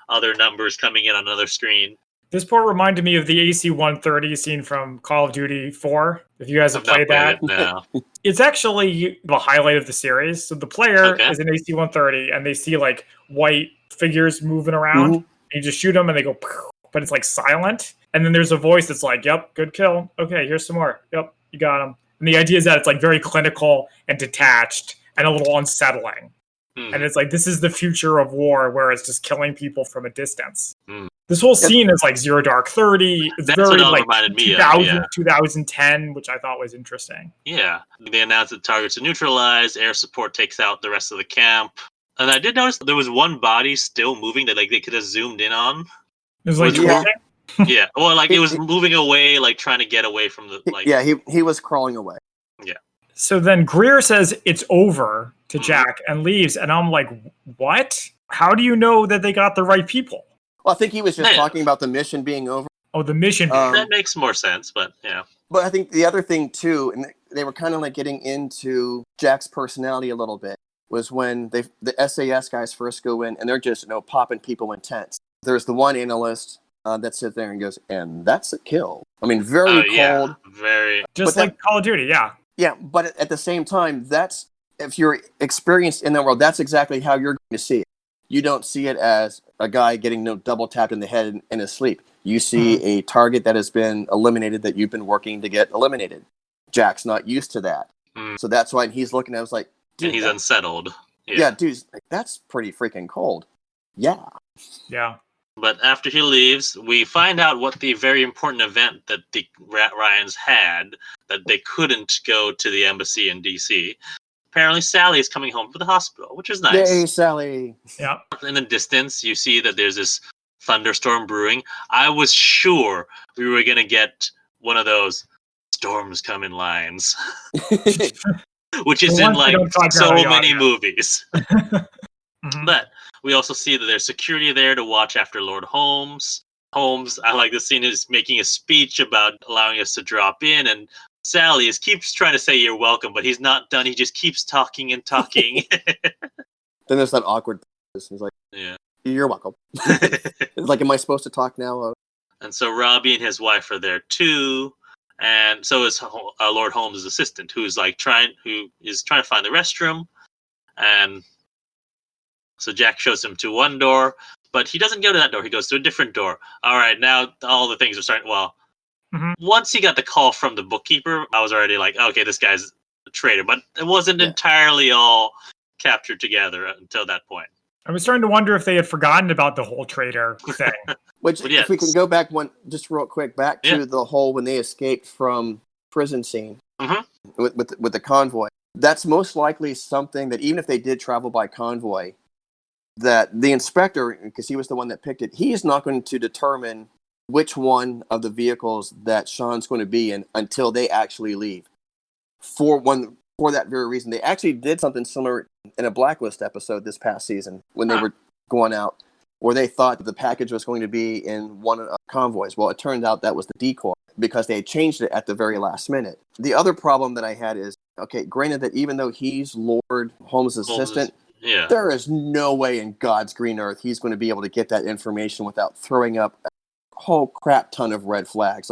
other numbers coming in on another screen. This part reminded me of the AC-130 scene from Call of Duty 4, if you guys have played that. No. It's actually the highlight of the series. So the player is an AC-130, and they see like white figures moving around. And you just shoot them, and they go, but it's like silent. And then there's a voice that's like, yep, good kill. Okay, here's some more. Yep, you got them. And the idea is that it's like very clinical and detached and a little unsettling. And it's like, this is the future of war, where it's just killing people from a distance. This whole scene is like Zero Dark 30. It's very like 2010, which I thought was interesting. Yeah. They announced that targets are neutralized. Air support takes out the rest of the camp. And I did notice there was one body still moving that like they could have zoomed in on. It was like yeah. Well, like it was moving away, like trying to get away from the like. Yeah, he was crawling away. Yeah. So then Greer says it's over to Jack and leaves, and I'm like, what? How do you know that they got the right people? Well, I think he was just talking about the mission being over. Oh, the mission. That makes more sense, but yeah. But I think the other thing too, and they were kind of like getting into Jack's personality a little bit, was when the SAS guys first go in and they're just popping people in tents. There's the one analyst that sits there and goes, and that's a kill. I mean, very cold. Very. Just like Call of Duty, yeah. Yeah, but at the same time, that's, if you're experienced in that world, that's exactly how you're going to see it. You don't see it as a guy getting double tapped in the head in his sleep. You see a target that has been eliminated that you've been working to get eliminated. Jack's not used to that. So that's why he's looking at it, was like, dude, and he's unsettled. Yeah, dude, like, that's pretty freaking cold. Yeah. Yeah. But after he leaves, we find out what the very important event that the Ryans had, that they couldn't go to the embassy in D.C. Apparently, Sally is coming home from the hospital, which is nice. Yay, Sally. Yeah. In the distance, you see that there's this thunderstorm brewing. I was sure we were going to get one of those storms coming lines, which is in like so many movies. But we also see that there's security there to watch after Lord Holmes. Holmes, I like this scene, is making a speech about allowing us to drop in, and Sally keeps trying to say you're welcome, but he's not done. He just keeps talking and talking. Then there's that awkward thing. He's like, yeah, you're welcome. It's like, am I supposed to talk now? And so Robbie and his wife are there too. And so is Lord Holmes' assistant, who is trying to find the restroom. And so Jack shows him to one door, but he doesn't go to that door. He goes to a different door. All right, now all the things are starting. Well, once he got the call from the bookkeeper, I was already like, okay, this guy's a traitor. But it wasn't entirely all captured together until that point. I was starting to wonder if they had forgotten about the whole traitor thing. Which, But yeah, if we can go back just real quick, back to Yeah. the whole when they escaped from prison scene Mhm. with the convoy. That's most likely something that even if they did travel by convoy, that the inspector, because he was the one that picked it, he is not going to determine which one of the vehicles that Sean's going to be in until they actually leave. For that very reason, they actually did something similar in a Blacklist episode this past season when they were going out, where they thought that the package was going to be in one of the convoys. Well, it turned out that was the decoy because they had changed it at the very last minute. The other problem that I had is, okay, granted that even though he's Lord Holmes' assistant, Yeah. there is no way in God's green earth he's going to be able to get that information without throwing up a whole crap ton of red flags.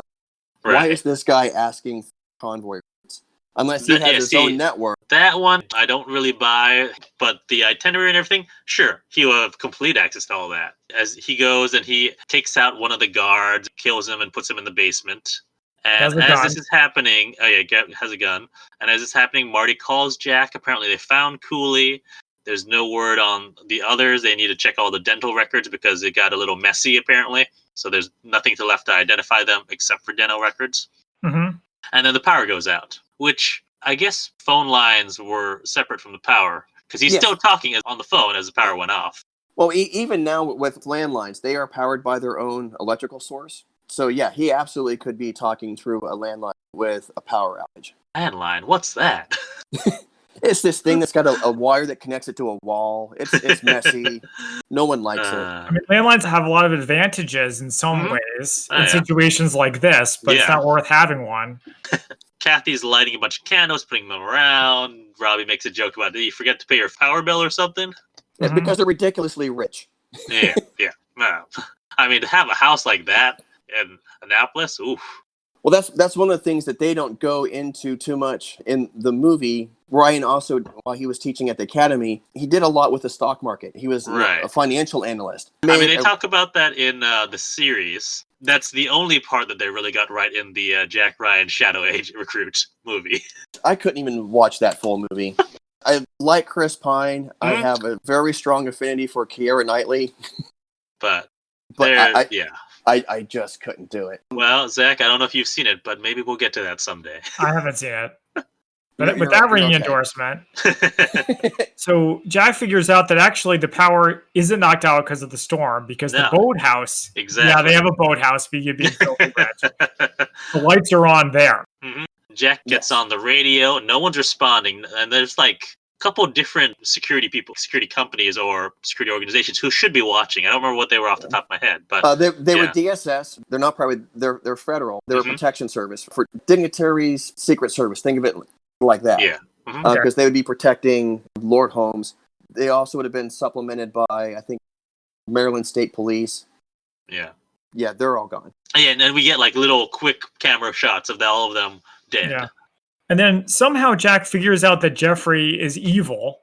Like, why is this guy asking for convoy routes? Unless he has his own network. That one I don't really buy, but the itinerary and everything, sure, he will have complete access to all that. As he goes and he takes out one of the guards, kills him, and puts him in the basement. And as this is happening, has a gun. And as it's happening, Marty calls Jack. Apparently, they found Cooley. There's no word on the others. They need to check all the dental records because it got a little messy, apparently. So there's nothing left to identify them except for dental records. Mm-hmm. And then the power goes out, which I guess phone lines were separate from the power because he's still talking on the phone as the power went off. Well, even now with landlines, they are powered by their own electrical source. So, yeah, he absolutely could be talking through a landline with a power outage. Landline? What's that? It's this thing that's got a wire that connects it to a wall. It's messy. No one likes it. I mean, landlines have a lot of advantages in some ways in situations like this, but it's not worth having one. Kathy's lighting a bunch of candles, putting them around. Robbie makes a joke about, did you forget to pay your power bill or something? Yeah, because they're ridiculously rich. Yeah. No. I mean, to have a house like that in Annapolis, oof. Well, that's one of the things that they don't go into too much in the movie. Ryan also, while he was teaching at the academy, he did a lot with the stock market. He was a financial analyst. I mean, they talk about that in the series. That's the only part that they really got right in the Jack Ryan Shadow Agent Recruit movie. I couldn't even watch that full movie. I like Chris Pine. I have a very strong affinity for Keira Knightley. But I just couldn't do it. Well, Zach, I don't know if you've seen it, but maybe we'll get to that someday. I haven't seen it. But with that ringing endorsement, so Jack figures out that actually the power isn't knocked out because of the storm, because the boathouse. Exactly. Yeah, they have a boathouse being filthy rich. The lights are on there. Mm-hmm. Jack gets on the radio. No one's responding, and there's like a couple of different security companies or security organizations who should be watching. I don't remember what they were off the top of my head, but they were DSS. They're not private. They're federal. They're a protection service for dignitaries, Secret Service. Think of it like that. Yeah. Because they would be protecting Lord Holmes. They also would have been supplemented by, I think, Maryland State Police. Yeah. Yeah, they're all gone. Yeah, and then we get like little quick camera shots of all of them dead. Yeah. And then somehow Jack figures out that Jeffrey is evil.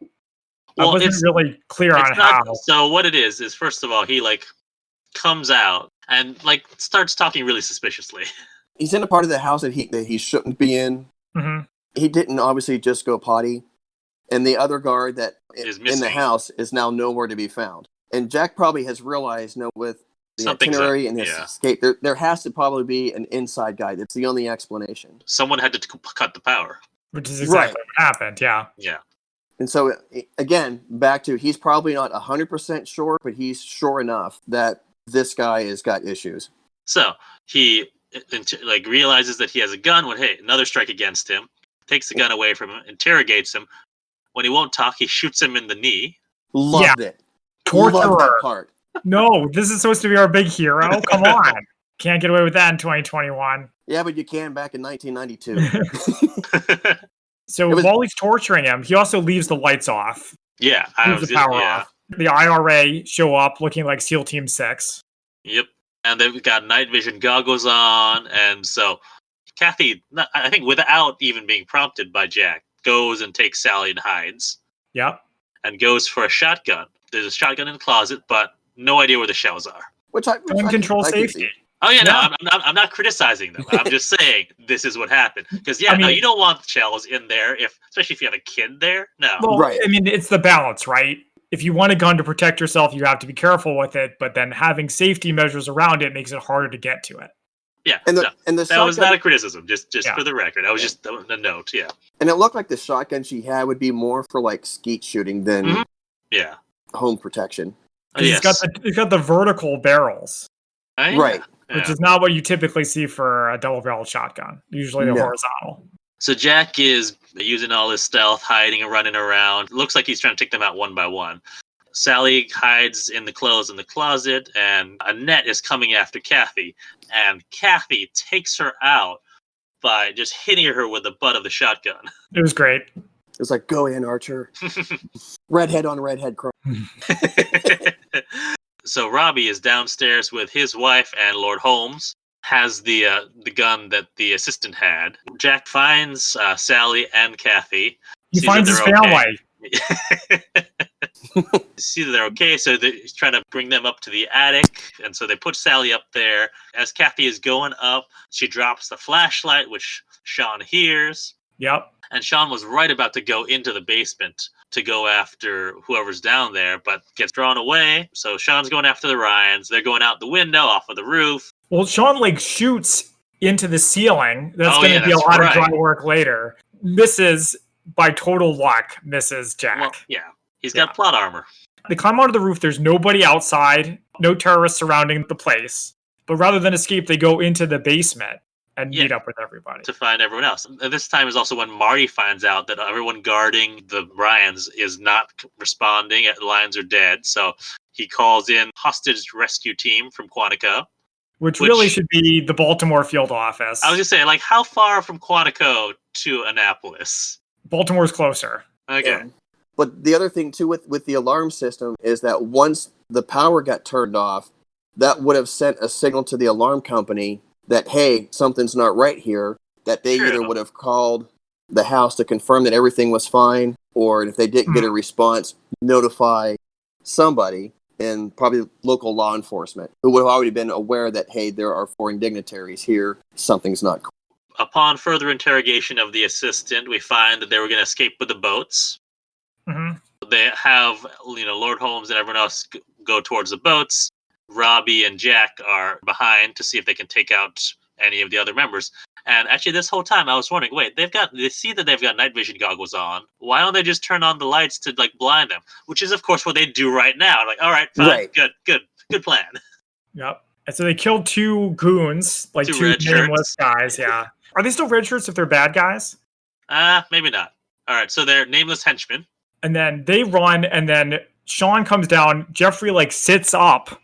Well, I wasn't really clear on how. So what it is first of all, he like comes out and like starts talking really suspiciously. He's in a part of the house that he shouldn't be in. Mm-hmm. He didn't obviously just go potty. And the other guard that is in the house is now nowhere to be found. And Jack probably has realized, with the itinerary and his escape, there has to probably be an inside guy. That's the only explanation. Someone had to cut the power. Which is exactly what happened, yeah. Yeah. And so, again, back to, he's probably not 100% sure, but he's sure enough that this guy has got issues. So, he realizes that he has a gun when, hey, another strike against him. Takes the gun away from him, interrogates him. When he won't talk, he shoots him in the knee. Loved it. Torturer. Loved that part. No, this is supposed to be our big hero. Come on. Can't get away with that in 2021. Yeah, but you can back in 1992. So while he's torturing him, he also leaves the lights off. Yeah. Leaves the power off. The IRA show up looking like SEAL Team 6. Yep. And they've got night vision goggles on, and so Kathy, I think without even being prompted by Jack, goes and takes Sally and hides. Yep. And goes for a shotgun. There's a shotgun in the closet, but no idea where the shells are. Which I control safety. Oh yeah, no, I'm not criticizing them. I'm just saying this is what happened. Because you don't want shells in there, especially if you have a kid there. No. Well, right. I mean, it's the balance, right? if you want a gun to protect yourself, you have to be careful with it. But then having safety measures around it makes it harder to get to it. Yeah, and the that shotgun, was not a criticism. Just Yeah. for the record, I was just a note. Yeah, and it looked like the shotgun she had would be more for like skeet shooting than home protection. Yes. It's got the vertical barrels, right? Which is not what you typically see for a double-barreled shotgun. Usually they're horizontal. So Jack is using all his stealth, hiding and running around. Looks like he's trying to take them out one by one. Sally hides in the clothes in the closet, and Annette is coming after Kathy. And Kathy takes her out by just hitting her with the butt of the shotgun. It was great. It was like, go in, Archer. Redhead on redhead crime. So Robbie is downstairs with his wife, and Lord Holmes has the gun that the assistant had. Jack finds Sally and Kathy. He finds his family. See that they're okay, so he's trying to bring them up to the attic, and so they put Sally up there. As Kathy is going up, she drops the flashlight, which Sean hears. Yep. And Sean was right about to go into the basement to go after whoever's down there, but gets drawn away. So Sean's going after the Ryans. They're going out the window, off of the roof. Well, Sean shoots into the ceiling. That's going to be a lot of dry work later. Misses by total luck. Misses Jack. Well, yeah, he's got plot armor. They climb onto the roof. There's nobody outside. No terrorists surrounding the place. But rather than escape, they go into the basement and meet up with everybody. To find everyone else. And this time is also when Marty finds out that everyone guarding the Ryans is not responding. The Lions are dead. So he calls in hostage rescue team from Quantico. Which really should be the Baltimore field office. I was just saying, how far from Quantico to Annapolis? Baltimore's closer. Okay. Yeah. But the other thing, too, with the alarm system is that once the power got turned off, that would have sent a signal to the alarm company that, hey, something's not right here, that they either would have called the house to confirm that everything was fine, or if they didn't get a response, notify somebody, and probably local law enforcement, who would have already been aware that, hey, there are foreign dignitaries here, something's not cool. Upon further interrogation of the assistant, we find that they were going to escape with the boats. Mm-hmm. They have, Lord Holmes and everyone else go towards the boats. Robbie and Jack are behind to see if they can take out any of the other members. And actually, this whole time, I was wondering, wait, they see that they've got night vision goggles on. Why don't they just turn on the lights to blind them? Which is, of course, what they do right now. All right, fine, good plan. Yep. And so they killed two goons, two nameless guys. Yeah. Are they still red shirts if they're bad guys? Maybe not. All right, so they're nameless henchmen. And then they run, and then Sean comes down. Jeffrey sits up,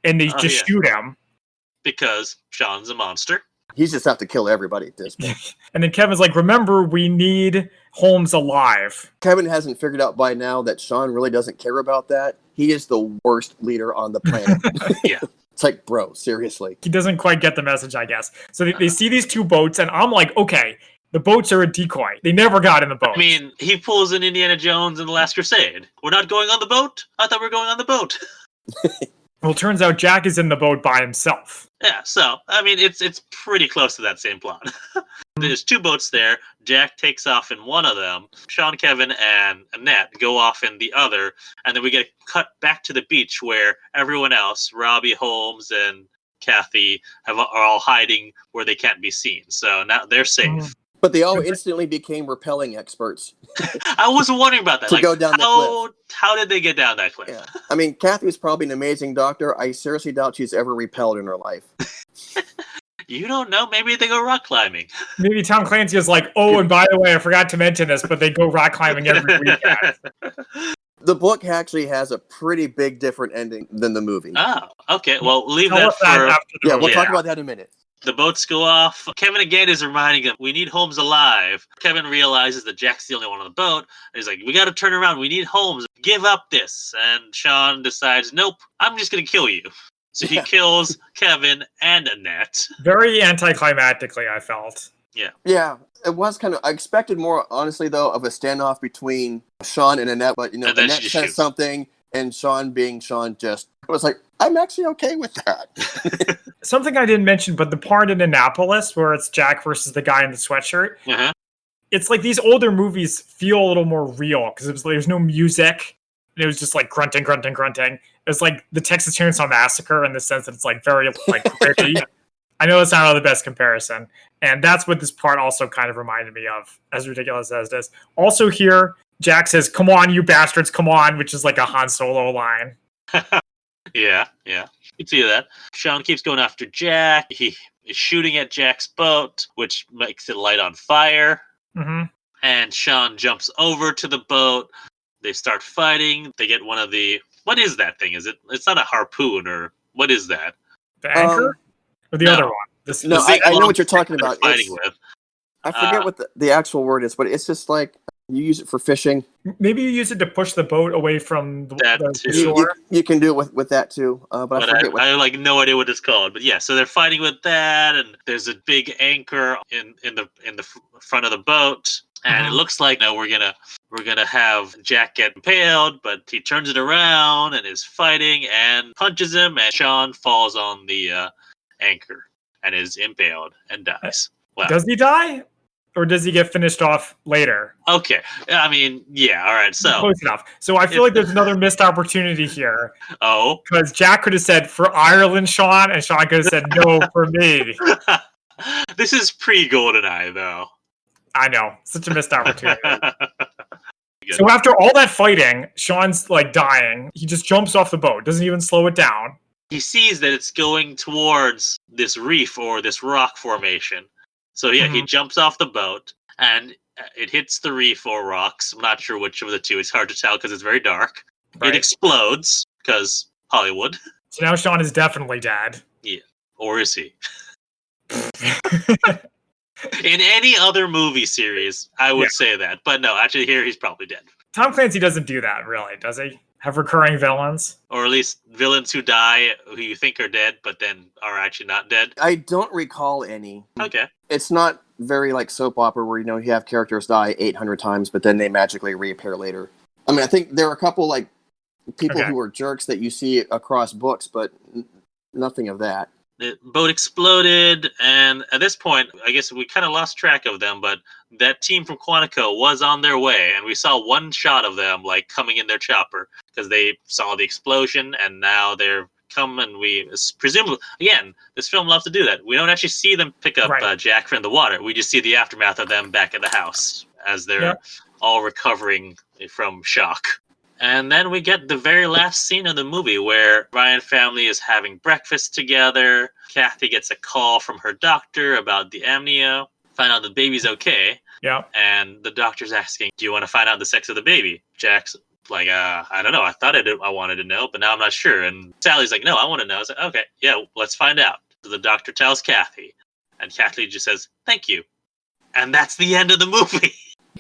and they just shoot him because Sean's a monster. He's just have to kill everybody at this point. And then Kevin's remember, we need Holmes alive. Kevin hasn't figured out by now that Sean really doesn't care about that. He is the worst leader on the planet. Yeah. It's bro, seriously. He doesn't quite get the message, I guess. So they see these two boats, and I'm okay, the boats are a decoy. They never got in the boat. I mean, he pulls an Indiana Jones in The Last Crusade. We're not going on the boat? I thought we were going on the boat. Well, it turns out Jack is in the boat by himself. Yeah, so, it's pretty close to that same plot. There's two boats there. Jack takes off in one of them. Sean, Kevin, and Annette go off in the other. And then we get cut back to the beach where everyone else, Robbie, Holmes, and Kathy, are all hiding where they can't be seen. So now they're safe. But they all instantly became rappelling experts. I was wondering about that. To go down the cliff. How did they get down that cliff? Yeah. Kathy was probably an amazing doctor. I seriously doubt she's ever rappelled in her life. You don't know. Maybe they go rock climbing. Maybe Tom Clancy is oh, and by the way, I forgot to mention this, but they go rock climbing every weekend. The book actually has a pretty big different ending than the movie. Oh, okay. Well, leave that for... after the we'll talk about that in a minute. The boats go off. Kevin again is reminding them, we need Holmes alive. Kevin realizes that Jack's the only one on the boat. He's like, we got to turn around. We need Holmes. Give up this. And Sean decides, nope, I'm just going to kill you. So he kills Kevin and Annette. Very anticlimactically, I felt. Yeah. Yeah, it was kind of... I expected more, honestly, though, of a standoff between Sean and Annette. But, Annette says something, and Sean being Sean just... I was like, I'm actually okay with that. Something I didn't mention, but the part in Annapolis where it's Jack versus the guy in the sweatshirt, it's these older movies feel a little more real because there's no music. and it was just like grunting. It was like the Texas Chainsaw Massacre in the sense that it's like very like gritty. I know it's not really the best comparison, and that's what this part also kind of reminded me of, as ridiculous as it is. Also here, Jack says, "Come on, you bastards, come on," which is like a Han Solo line. Yeah. You can see that. Sean keeps going after Jack. He is shooting at Jack's boat, which makes it light on fire. Mm-hmm. And Sean jumps over to the boat. They start fighting. They get one of the... What is that thing? It's not a harpoon, or what is that? The anchor? Or the other one? I know what you're talking about. Fighting with. I forget what the actual word is, but it's just like you use it for fishing. Maybe you use it to push the boat away from the shore. You can do it with that too. But I forget I have like no idea what it's called. But yeah, so they're fighting with that, and there's a big anchor in the front of the boat, and it looks like we're gonna have Jack get impaled, but he turns it around and is fighting and punches him, and Sean falls on the anchor and is impaled and dies. Wow. Does he die? Or does he get finished off later? Okay. I mean, yeah, all right. So close enough. So I feel like there's another missed opportunity here. Oh. Because Jack could have said, "For Ireland, Sean," and Sean could have said, "No, for me." This is pre-GoldenEye, though. I know. Such a missed opportunity. So after all that fighting, Sean's like dying. He just jumps off the boat. Doesn't even slow it down. He sees that it's going towards this reef or this rock formation. So yeah, he jumps off the boat, and it hits the reef or rocks. I'm not sure which of the two. It's hard to tell because it's very dark. Right. It explodes because Hollywood. So now Sean is definitely dead. Yeah. Or is he? In any other movie series, I would say that. But no, actually here he's probably dead. Tom Clancy doesn't do that, really, does he? Have recurring villains? Or at least villains who die, who you think are dead, but then are actually not dead? I don't recall any. Okay. It's not very like soap opera where, you have characters die 800 times, but then they magically reappear later. I mean, I think there are a couple like people who are jerks that you see across books, but nothing of that. The boat exploded, and at this point, I guess we kind of lost track of them, but that team from Quantico was on their way, and we saw one shot of them, like, coming in their chopper, because they saw the explosion, and now they're coming, we presumably, again, this film loves to do that. We don't actually see them pick up Jack from the water. We just see the aftermath of them back at the house, as they're all recovering from shock. And then we get the very last scene of the movie where Ryan family is having breakfast together. Kathy gets a call from her doctor about the amnio. Find out the baby's okay. Yeah. And the doctor's asking, "Do you want to find out the sex of the baby?" Jack's like, I don't know. I thought I wanted to know, but now I'm not sure. And Sally's like, "No, I want to know." I was like, "Okay, yeah, let's find out." So the doctor tells Kathy, and Kathy just says, "Thank you." And that's the end of the movie.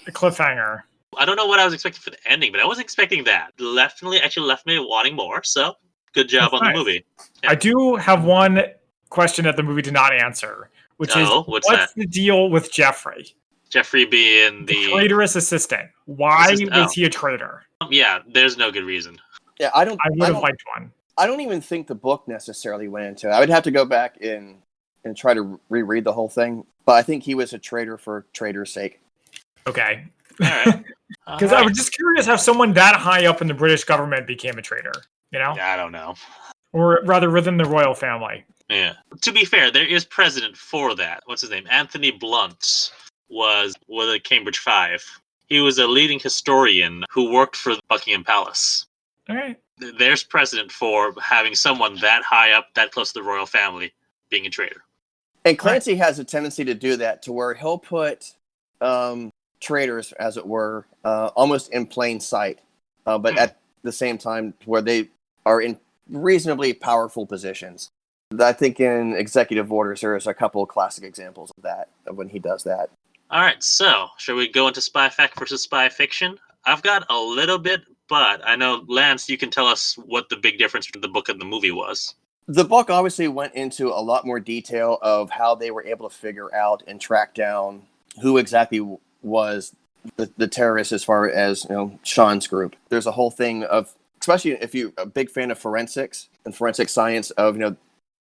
A cliffhanger. I don't know what I was expecting for the ending, but I wasn't expecting that. Actually left me wanting more, so good job on the movie. Yeah. I do have one question that the movie did not answer, which is, what's the deal with Jeffrey? Jeffrey being the traitorous assistant. Why was he a traitor? Yeah, there's no good reason. Yeah, I would have liked one. I don't even think the book necessarily went into it. I would have to go back and try to reread the whole thing, but I think he was a traitor for traitor's sake. Okay. All right. Because I was just curious how someone that high up in the British government became a traitor, Yeah, I don't know. Or rather within the royal family. Yeah. To be fair, there is precedent for that. What's his name? Anthony Blunt was with the Cambridge Five. He was a leading historian who worked for Buckingham Palace. All right. There's precedent for having someone that high up, that close to the royal family, being a traitor. And Clancy has a tendency to do that, to where he'll put traitors, as it were, almost in plain sight, but at the same time where they are in reasonably powerful positions. I think in executive orders there's a couple of classic examples of that, of when he does that. All right, so shall we go into spy fact versus spy fiction? I've got a little bit, but I know, Lance, you can tell us what the big difference between the book and the movie was. The book obviously went into a lot more detail of how they were able to figure out and track down who exactly was the terrorists, as far as Sean's group. There's a whole thing of, especially if you're a big fan of forensics and forensic science, of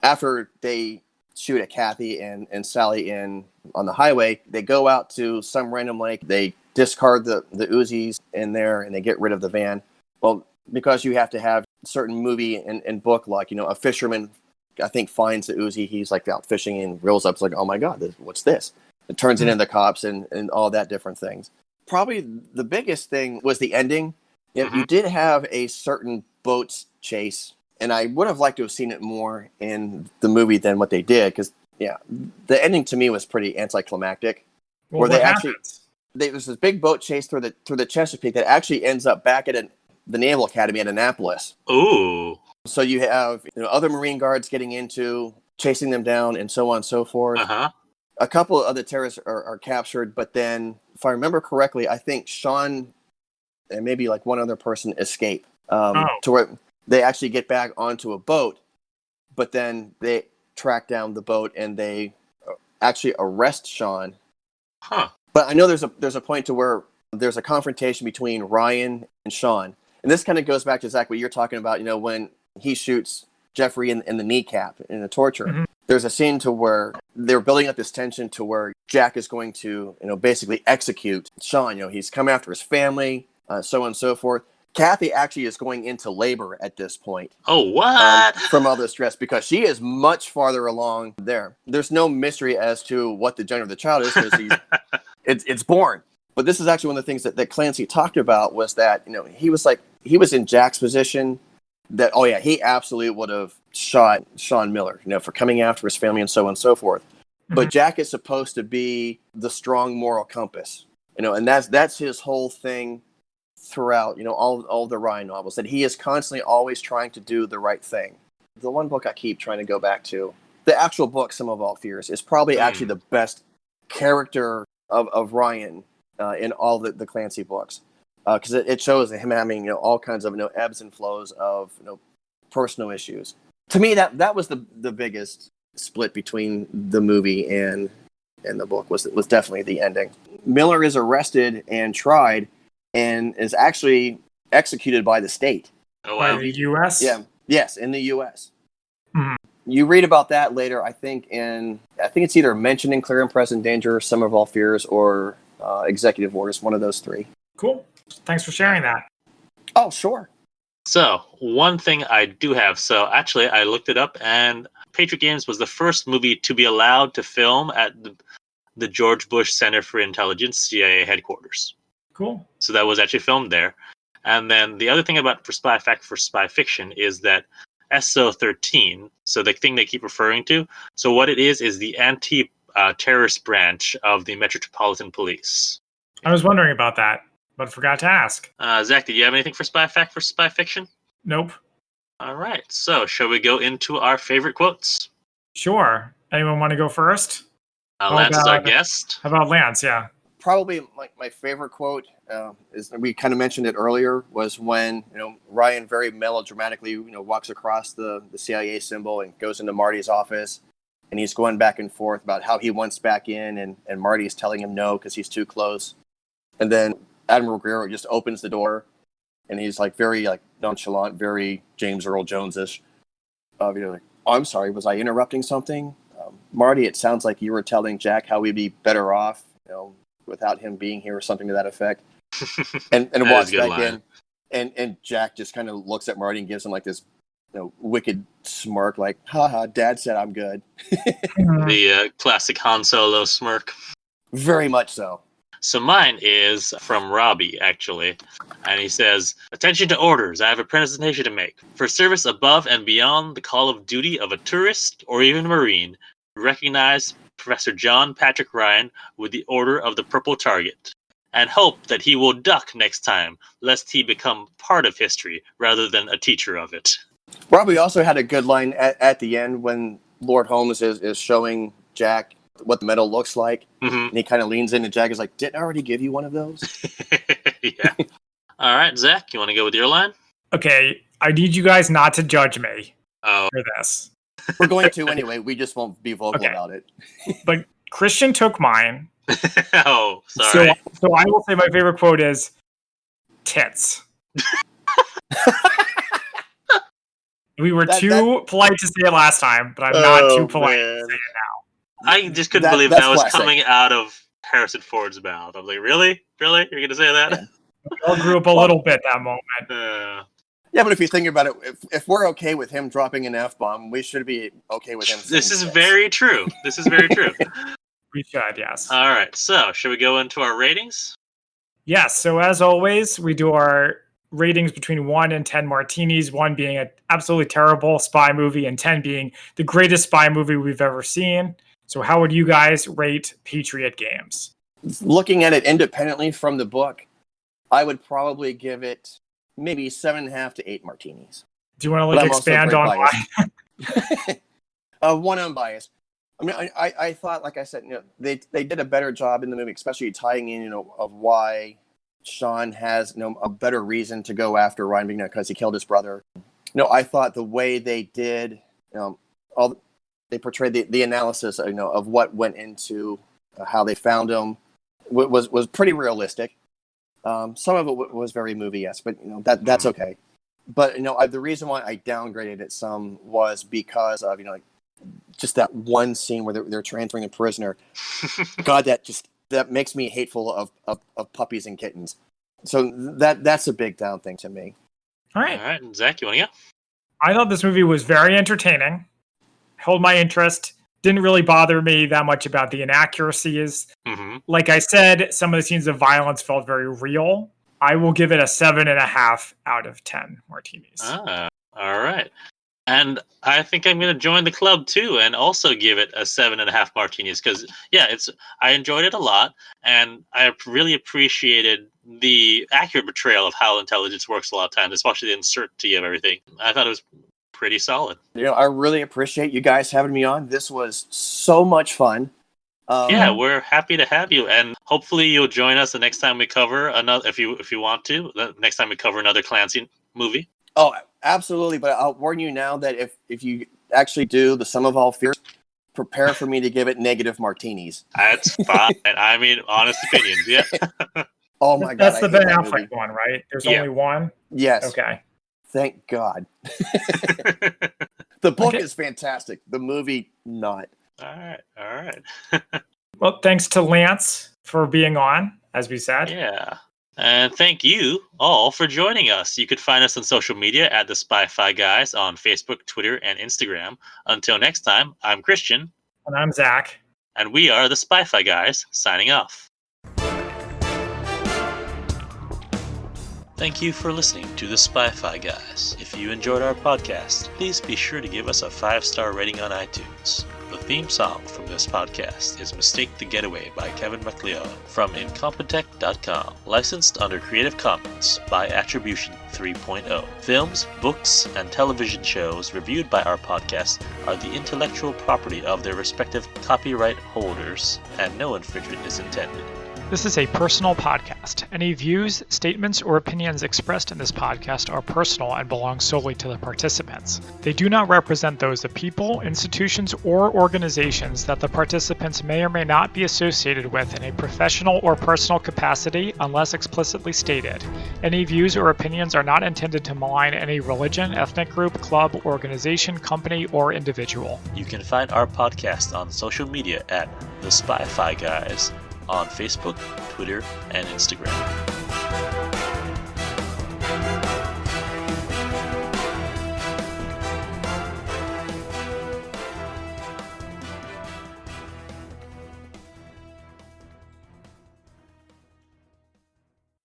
after they shoot at Kathy and Sally on the highway, they go out to some random lake, they discard the Uzis in there, and they get rid of the van. Well, because you have to have certain movie and book, like, a fisherman, I think, finds the Uzi. He's like out fishing and reels up. It's like, oh my God, what's this? It turns it into the cops and all that different things. Probably the biggest thing was the ending. You did have a certain boat chase, and I would have liked to have seen it more in the movie than what they did, because the ending to me was pretty anticlimactic. Well, where they what actually happens? there's this big boat chase through the Chesapeake that actually ends up back at the Naval Academy at Annapolis. Ooh. So you have other Marine guards getting into chasing them down and so on and so forth. A couple of other terrorists are captured, but then, if I remember correctly, I think Sean and maybe like one other person escape to where they actually get back onto a boat, but then they track down the boat and they actually arrest Sean. But I know there's a point to where there's a confrontation between Ryan and Sean. And this kind of goes back to, Zach, what you're talking about, when he shoots Jeffrey in the kneecap in the torture. There's a scene to where they're building up this tension to where Jack is going to, basically execute Sean. He's come after his family, so on and so forth. Kathy actually is going into labor at this point. Oh, what? From all this stress, because she is much farther along there. There's no mystery as to what the gender of the child is, because it's born. But this is actually one of the things that Clancy talked about, was that, he was in Jack's position, that, he absolutely would have shot Sean Miller, for coming after his family and so on and so forth. But Jack is supposed to be the strong moral compass, and that's his whole thing throughout, all the Ryan novels, that he is constantly always trying to do the right thing. The one book I keep trying to go back to, the actual book, Sum of All Fears, is probably actually the best character of Ryan in all the Clancy books, because it shows him having all kinds of ebbs and flows of personal issues. To me, that was the biggest split between the movie and the book, was definitely the ending. Miller is arrested and tried and is actually executed by the state. Oh, wow. By the U.S.? Yeah. Yes, in the U.S. You read about that later, I think it's either mentioned in Clear and Present Danger, Sum of All Fears, or Executive Orders, one of those three. Cool. Thanks for sharing that. Oh, sure. So, one thing I do have. So, actually, I looked it up, and Patriot Games was the first movie to be allowed to film at the George Bush Center for Intelligence, CIA headquarters. Cool. So that was actually filmed there. And then the other thing about for spy fiction is that SO13, so the thing they keep referring to, so what it is the anti-terrorist branch of the Metropolitan Police. I was wondering about that, but forgot to ask. Zach, did you have anything for spy fiction? Nope. All right. So shall we go into our favorite quotes? Sure. Anyone want to go first? Lance is our guest. How about Lance? Yeah. Probably my favorite quote is, we kind of mentioned it earlier, was when Ryan very melodramatically walks across the CIA symbol and goes into Marty's office, and he's going back and forth about how he wants back in, and Marty is telling him no because he's too close, and then Admiral Guerrero just opens the door, and he's very nonchalant, very James Earl Jones-ish. Oh, I'm sorry, was I interrupting something? Marty, it sounds like you were telling Jack how we'd be better off, without him being here, or something to that effect. And walks back in, and Jack just kind of looks at Marty and gives him this wicked smirk, like, haha, Dad said I'm good. The classic Han Solo smirk. Very much so. So mine is from Robbie, actually. And he says, "Attention to orders. I have a presentation to make. For service above and beyond the call of duty of a tourist or even Marine, recognize Professor John Patrick Ryan with the Order of the Purple Target, and hope that he will duck next time, lest he become part of history rather than a teacher of it." Robbie also had a good line at the end when Lord Holmes is showing Jack what the medal looks like, and he kind of leans in, and Jack is like, "Didn't I already give you one of those?" Yeah. All right, Zach, you want to go with your line? Okay, I need you guys not to judge me for this. We're going to anyway. We just won't be vocal about it. But Christian took mine. Oh, sorry. So I will say my favorite quote is tits. We were too polite to say it last time, but I'm not too polite to say it now. I just couldn't believe that was coming out of Harrison Ford's mouth. I'm like, really? Really? You're going to say that? We all grew up a little bit that moment. Yeah, but if you think about it, if we're okay with him dropping an F-bomb, we should be okay with him saying This is sex. very true. This is very true. We should, yes. All right, so should we go into our ratings? Yes, so as always, we do our ratings between 1 and 10 martinis, 1 being an absolutely terrible spy movie and 10 being the greatest spy movie we've ever seen. So how would you guys rate Patriot Games? Looking at it independently from the book, I would probably give it maybe 7.5 to 8 martinis. Do you want to expand on why? One unbiased. I mean, I thought, like I said, they did a better job in the movie, especially tying in, of why Sean has, a better reason to go after Ryan because he killed his brother. I thought the way they did, they portrayed the analysis, of what went into how they found him was pretty realistic. Some of it was very movie-esque, but that's okay. But the reason why I downgraded it some was because of just that one scene where they're transferring a prisoner. God, that makes me hateful of puppies and kittens. So that's a big down thing to me. All right, Zach, you want to go? I thought this movie was very entertaining, held my interest. Didn't really bother me that much about the inaccuracies. Mm-hmm. Like I said, some of the scenes of violence felt very real. I will give it a 7.5 out of 10 martinis. All right. And I think I'm going to join the club too, and also give it a 7.5 martinis because, I enjoyed it a lot, and I really appreciated the accurate portrayal of how intelligence works a lot of times, especially the uncertainty of everything. I thought it was pretty solid. I really appreciate you guys having me on. This was so much fun. We're happy to have you, and hopefully you'll join us the next time we cover another. If you want to, the next time we cover another Clancy movie. Oh, absolutely! But I'll warn you now that if you actually do the Sum of All Fears, prepare for me to give it negative martinis. That's fine. I mean, honest opinions. Yeah. Oh my God! That's the Ben Affleck one, right? There's only one. Yes. Okay. Thank God. The book is fantastic. The movie, not. All right. Well, thanks to Lance for being on, as we said. Yeah. And thank you all for joining us. You could find us on social media at the Spy-Fi Guys on Facebook, Twitter, and Instagram. Until next time, I'm Christian. And I'm Zach. And we are the Spy-Fi Guys, signing off. Thank you for listening to the Spy-Fi Guys. If you enjoyed our podcast, please be sure to give us a 5-star rating on iTunes. The theme song from this podcast is Mistake the Getaway by Kevin MacLeod from Incompetech.com. Licensed under Creative Commons by Attribution 3.0. Films, books, and television shows reviewed by our podcast are the intellectual property of their respective copyright holders, and no infringement is intended. This is a personal podcast. Any views, statements, or opinions expressed in this podcast are personal and belong solely to the participants. They do not represent those of people, institutions, or organizations that the participants may or may not be associated with in a professional or personal capacity unless explicitly stated. Any views or opinions are not intended to malign any religion, ethnic group, club, organization, company, or individual. You can find our podcast on social media at The Spy-Fi Guys on Facebook, Twitter, and Instagram.